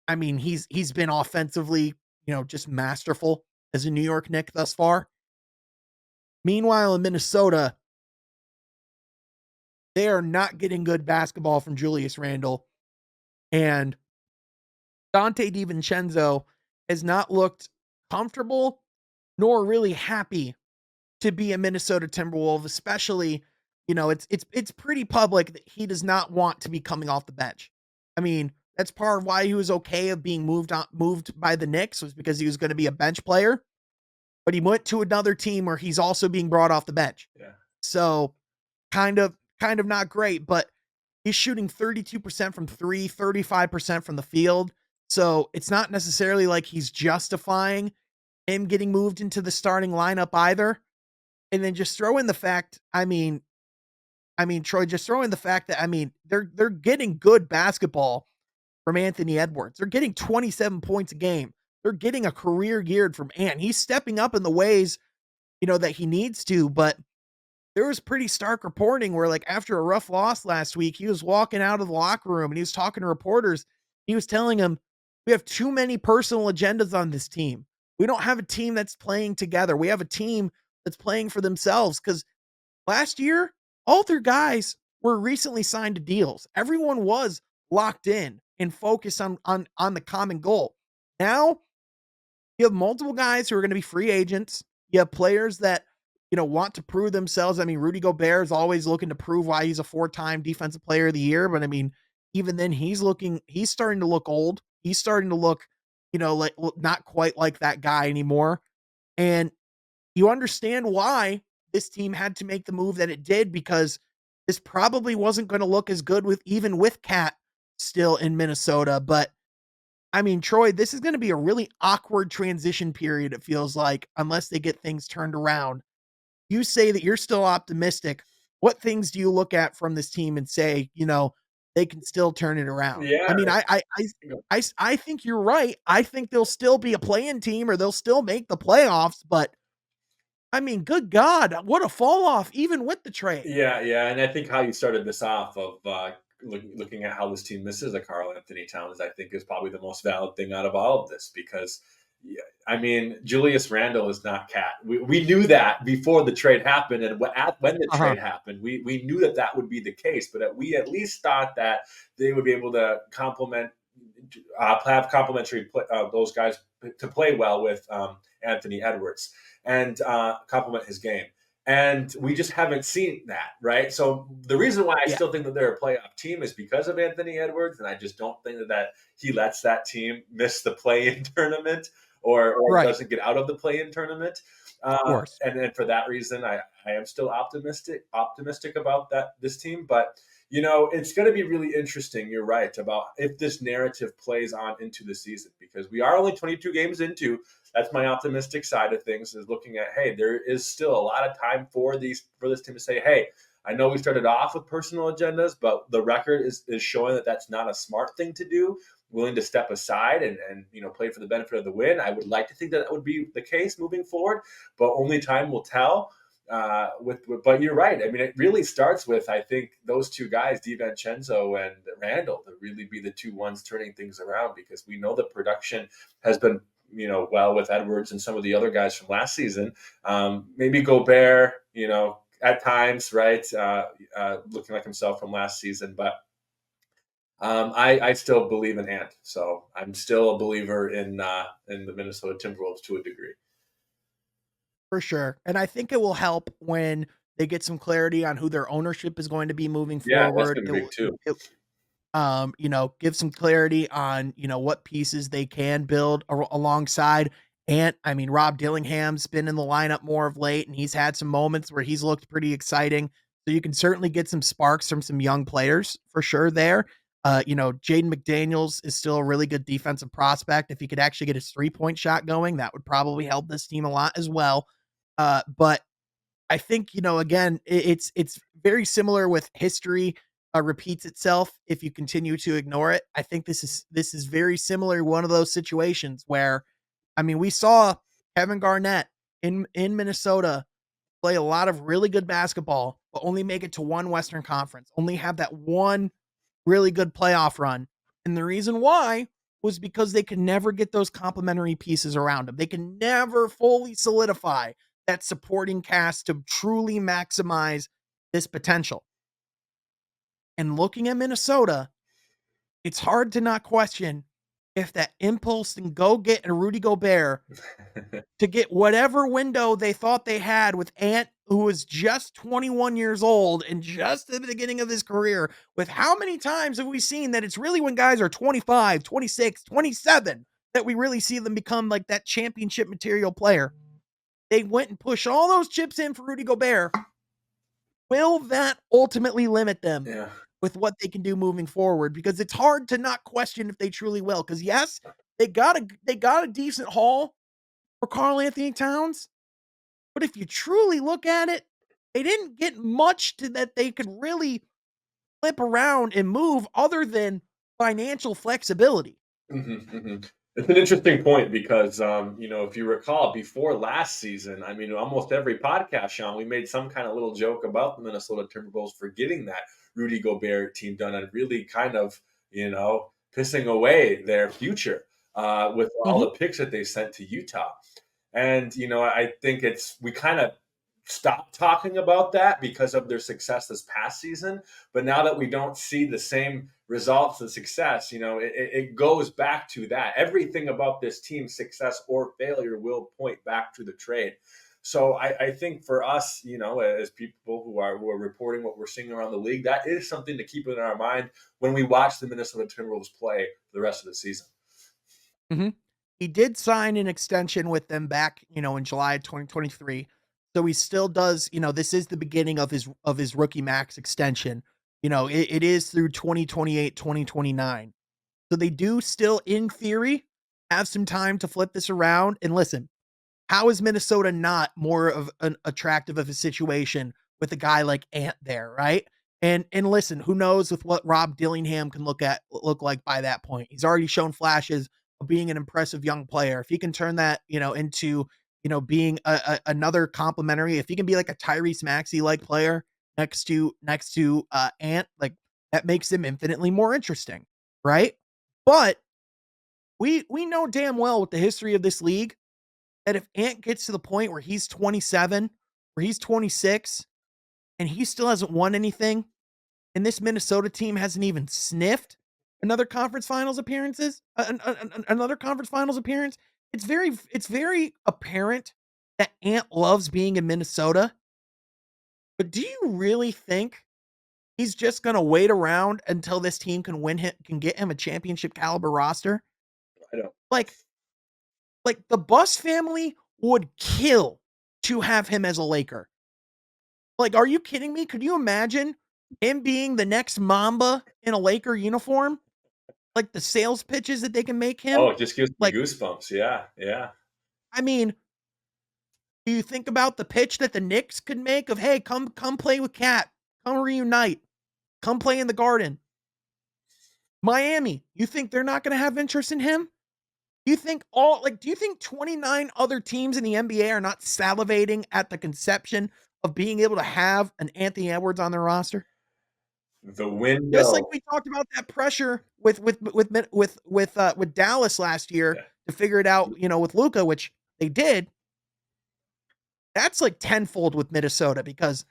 I mean, he's been offensively, just masterful as a New York Knick thus far. Meanwhile, in Minnesota, they are not getting good basketball from Julius Randle, and Dante DiVincenzo has not looked comfortable nor really happy to be a Minnesota Timberwolf, especially, it's pretty public that he does not want to be coming off the bench. I mean, that's part of why he was okay of being moved by the Knicks was because he was going to be a bench player, but he went to another team where he's also being brought off the bench. Yeah. So kind of not great, but he's shooting 32% from three, 35% from the field. So it's not necessarily like he's justifying him getting moved into the starting lineup either. And then just throw in the fact, Troy, just throw in the fact that they're getting good basketball from Anthony Edwards. They're getting 27 points a game. They're getting a career year from Ant. He's stepping up in the ways, that he needs to, but there was pretty stark reporting where like after a rough loss last week, he was walking out of the locker room and he was talking to reporters. He was telling them, "We have too many personal agendas on this team. We don't have a team that's playing together. We have a team that's playing for themselves cuz last year, all their guys were recently signed to deals. Everyone was locked in and focused on the common goal. Now, you have multiple guys who are going to be free agents. You have players that, want to prove themselves. I mean, Rudy Gobert is always looking to prove why he's a four-time defensive player of the year, but I mean, even then he's starting to look old. He's starting to look, like not quite like that guy anymore. And you understand why this team had to make the move that it did because this probably wasn't going to look as good with Cat still in Minnesota. But I mean, Troy, this is going to be a really awkward transition period, it feels like, unless they get things turned around. You say that you're still optimistic. What things do you look at from this team and say, they can still turn it around? Yeah. I mean, I think you're right. I think they'll still be a playing team or they'll still make the playoffs, but I mean, good God, what a fall off, even with the trade. Yeah, yeah, and I think how you started this off of looking at how this team misses a Carl Anthony Towns, I think is probably the most valid thing out of all of this because, yeah, I mean, Julius Randle is not Cat. We knew that before the trade happened, and when the Uh-huh. trade happened, we knew that that would be the case. But we at least thought that they would be able to have complementary those guys to play well with Anthony Edwards and complement his game. And we just haven't seen that, right? So the reason why I Yeah, still think that they're a playoff team is because of Anthony Edwards, and I just don't think that he lets that team miss the play-in tournament or right. doesn't get out of the play-in tournament. Of course. And for that reason, I am still optimistic about this team. But it's going to be really interesting. You're right about if this narrative plays on into the season because we are only 22 games into. That's my optimistic side of things is looking at, hey, there is still a lot of time for this team to say, hey, I know we started off with personal agendas, but the record is showing that that's not a smart thing to do. Willing to step aside and play for the benefit of the win. I would like to think that that would be the case moving forward, but only time will tell. But you're right. I mean, it really starts with I think those two guys, DiVincenzo and Randall, to really be the two ones turning things around because we know the production has been well with Edwards and some of the other guys from last season. Maybe Gobert, at times, right, looking like himself from last season, but. I still believe in Ant, so I'm still a believer in the Minnesota Timberwolves to a degree. For sure. And I think it will help when they get some clarity on who their ownership is going to be moving Yeah, that's forward. been big too. Give some clarity on, what pieces they can build alongside. And I mean, Rob Dillingham's been in the lineup more of late, and he's had some moments where he's looked pretty exciting. So you can certainly get some sparks from some young players for sure there. Jaden McDaniels is still a really good defensive prospect. If he could actually get his 3-point shot going, that would probably help this team a lot as well. But I think, again, it's very similar with history repeats itself if you continue to ignore it. I think this is very similar to one of those situations where, I mean, we saw Kevin Garnett in Minnesota play a lot of really good basketball, but only make it to one Western Conference, only have that one really good playoff run. And the reason why was because they could never get those complementary pieces around him. They can never fully solidify that supporting cast to truly maximize this potential. And looking at Minnesota, it's hard to not question if that impulse and go get a Rudy Gobert to get whatever window they thought they had with Ant, who was just 21 years old and just at the beginning of his career. With how many times have we seen that it's really when guys are 25, 26, 27 that we really see them become like that championship material player? They went and pushed all those chips in for Rudy Gobert. Will that ultimately limit them Yeah. with what they can do moving forward? Because it's hard to not question if they truly will. Because yes, they got a decent haul for Karl Anthony Towns, but if you truly look at it, they didn't get much to that they could really flip around and move other than financial flexibility. Mhm, mhm. It's an interesting point because, if you recall before last season, I mean, almost every podcast, Sean, we made some kind of little joke about the Minnesota Timberwolves for getting that Rudy Gobert team done and really kind of, pissing away their future with all Mhm. the picks that they sent to Utah. And, I think we kind of stopped talking about that because of their success this past season. But now that we don't see the same results and success, it goes back to that. Everything about this team's success or failure will point back to the trade. So I think for us, as people who are reporting what we're seeing around the league, that is something to keep in our mind when we watch the Minnesota Timberwolves play the rest of the season. Mhm. He did sign an extension with them back, in July of 2023. So he still does, this is the beginning of his rookie max extension. It is through 2028, 2029. So they do still, in theory, have some time to flip this around. And listen, how is Minnesota not more of an attractive of a situation with a guy like Ant there, right? And listen, who knows with what Rob Dillingham can look like by that point. He's already shown flashes of being an impressive young player. If he can turn that, into, being another complimentary, if he can be like a Tyrese Maxey like player next to Ant, like that makes him infinitely more interesting, right? But we know damn well with the history of this league that if Ant gets to the point where he's 27, where he's 26, and he still hasn't won anything, and this Minnesota team hasn't even sniffed another conference finals appearance, it's very apparent that Ant loves being in Minnesota. But do you really think he's just going to wait around until this team can get him a championship caliber roster? I don't. Like the Bus family would kill to have him as a Laker. Like, are you kidding me? Could you imagine him being the next Mamba in a Laker uniform? Like the sales pitches that they can make Oh, him? it just gives me Like, goosebumps. Yeah, yeah. I mean, do you think about the pitch that the Knicks could make of, hey, come play with Cat, come reunite, come play in the Garden? Miami, you think they're not going to have interest in him? Do you think 29 other teams in the NBA are not salivating at the conception of being able to have an Anthony Edwards on their roster? The Just like window. we talked about that pressure with Dallas last year Yeah. to figure it out, with Luka, which they did. That's like tenfold with Minnesota because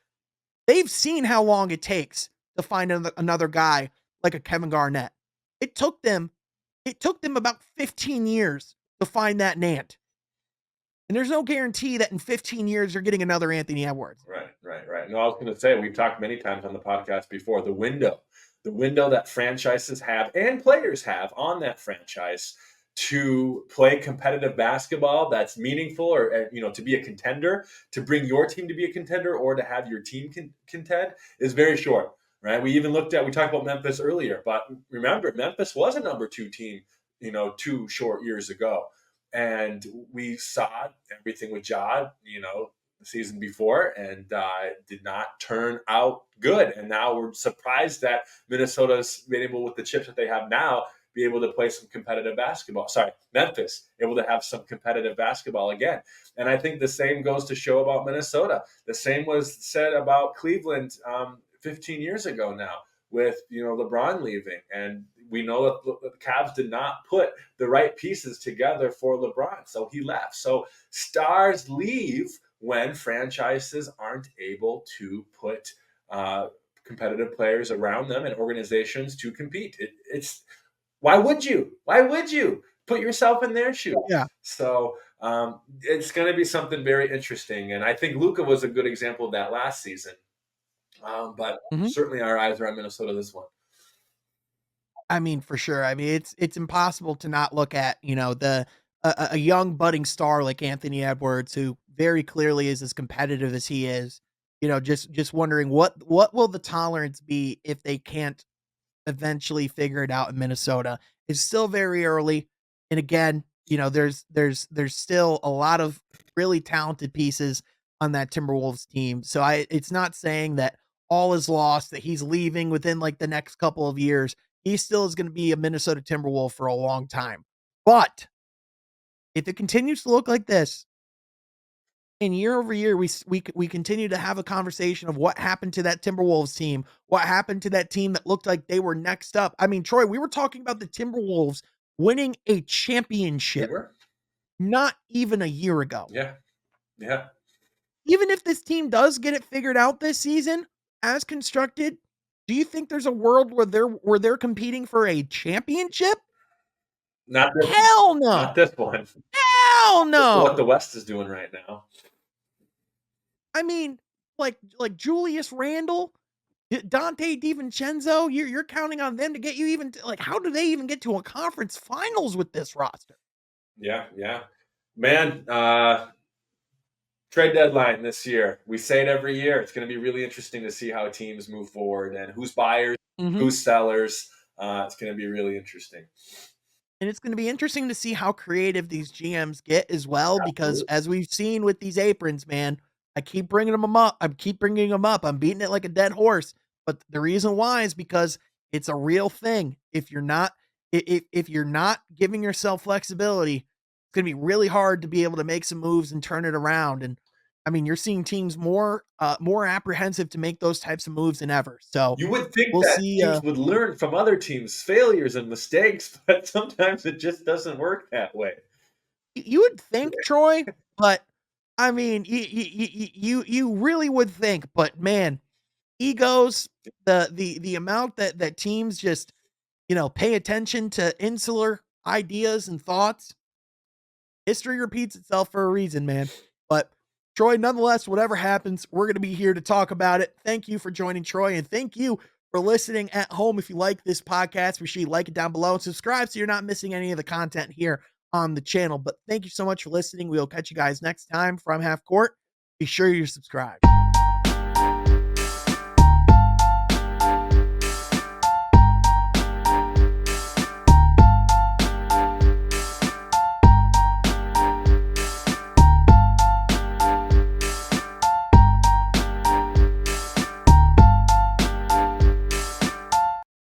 they've seen how long it takes to find another guy like a Kevin Garnett. It took them it took them about 15 years to find that Nant. And there's no guarantee that in 15 years you're getting another Anthony Edwards. Right, right, right. No, I was going to say we've talked many times on the podcast before the window that franchises have and players have on that franchise to play competitive basketball that's meaningful, or to be a contender, to bring your team to be a contender, or to have your team contend, is very short, right? We talked about Memphis earlier, but remember, Memphis was a number 2 team, 2 short years ago. And we saw everything with Ja, the season before, and did not turn out good. And now we're surprised that Minnesota's been able, with the chips that they have now, be able to play some competitive basketball. Sorry, Memphis, able to have some competitive basketball again. And I think the same goes to show about Minnesota. The same was said about Cleveland 15 years ago now, with LeBron leaving. And we know that the Cavs did not put the right pieces together for LeBron, so he left. So stars leave when franchises aren't able to put competitive players around them and organizations to compete. It's why would you? Why would you put yourself in their shoes? Yeah. So it's going to be something very interesting, and I think Luka was a good example of that last season. But Mhm. certainly our eyes are on Minnesota this one. I mean, for sure. I mean, it's impossible to not look at, a young budding star like Anthony Edwards, who very clearly is as competitive as he is. Just wondering what will the tolerance be if they can't eventually figure it out in Minnesota. It's still very early. And again, there's still a lot of really talented pieces on that Timberwolves team. So it's not saying that all is lost, that he's leaving within like the next couple of years. He still is going to be a Minnesota Timberwolf for a long time. But if it continues to look like this, and year over year, we continue to have a conversation of what happened to that Timberwolves team, what happened to that team that looked like they were next up. I mean, Troy, we were talking about the Timberwolves winning a We championship were, not even a year ago. yeah, yeah. Even if this team does get it figured out this season, as constructed, do you think there's a world where they're competing for a championship? Not this, Hell not no. this one. Hell What the no. West is doing right now. I mean, like Julius Randle, Dante DiVincenzo, you're counting on them to get you even like how do they even get to a conference finals with this roster? Yeah, yeah, man. Trade deadline this year. We say it every year. It's going to be really interesting to see how teams move forward and who's buyers, Mhm. who's sellers. It's going to be really interesting. And it's gonna be interesting to see how creative these GMs get as well, because Absolutely. as we've seen with these aprons, man, I keep bringing them up. I keep bringing them up. I'm beating it like a dead horse. But the reason why is because it's a real thing. If you're not giving yourself flexibility, it's gonna be really hard to be able to make some moves and turn it around. And I mean, you're seeing teams more apprehensive to make those types of moves than ever. So You would think we'll that see. teams would learn from other teams' failures and mistakes, but sometimes it just doesn't work that way. You would think, Troy, but I mean, you really would think, but man, egos, the amount that teams just, pay attention to insular ideas and thoughts, history repeats itself for a reason, man. But Troy, nonetheless, whatever happens, we're going to be here to talk about it. Thank you for joining, Troy, and thank you for listening at home. If you like this podcast, be sure you like it down below and subscribe so you're not missing any of the content here on the channel. But thank you so much for listening. We'll catch you guys next time from Half Court. Be sure you're subscribed.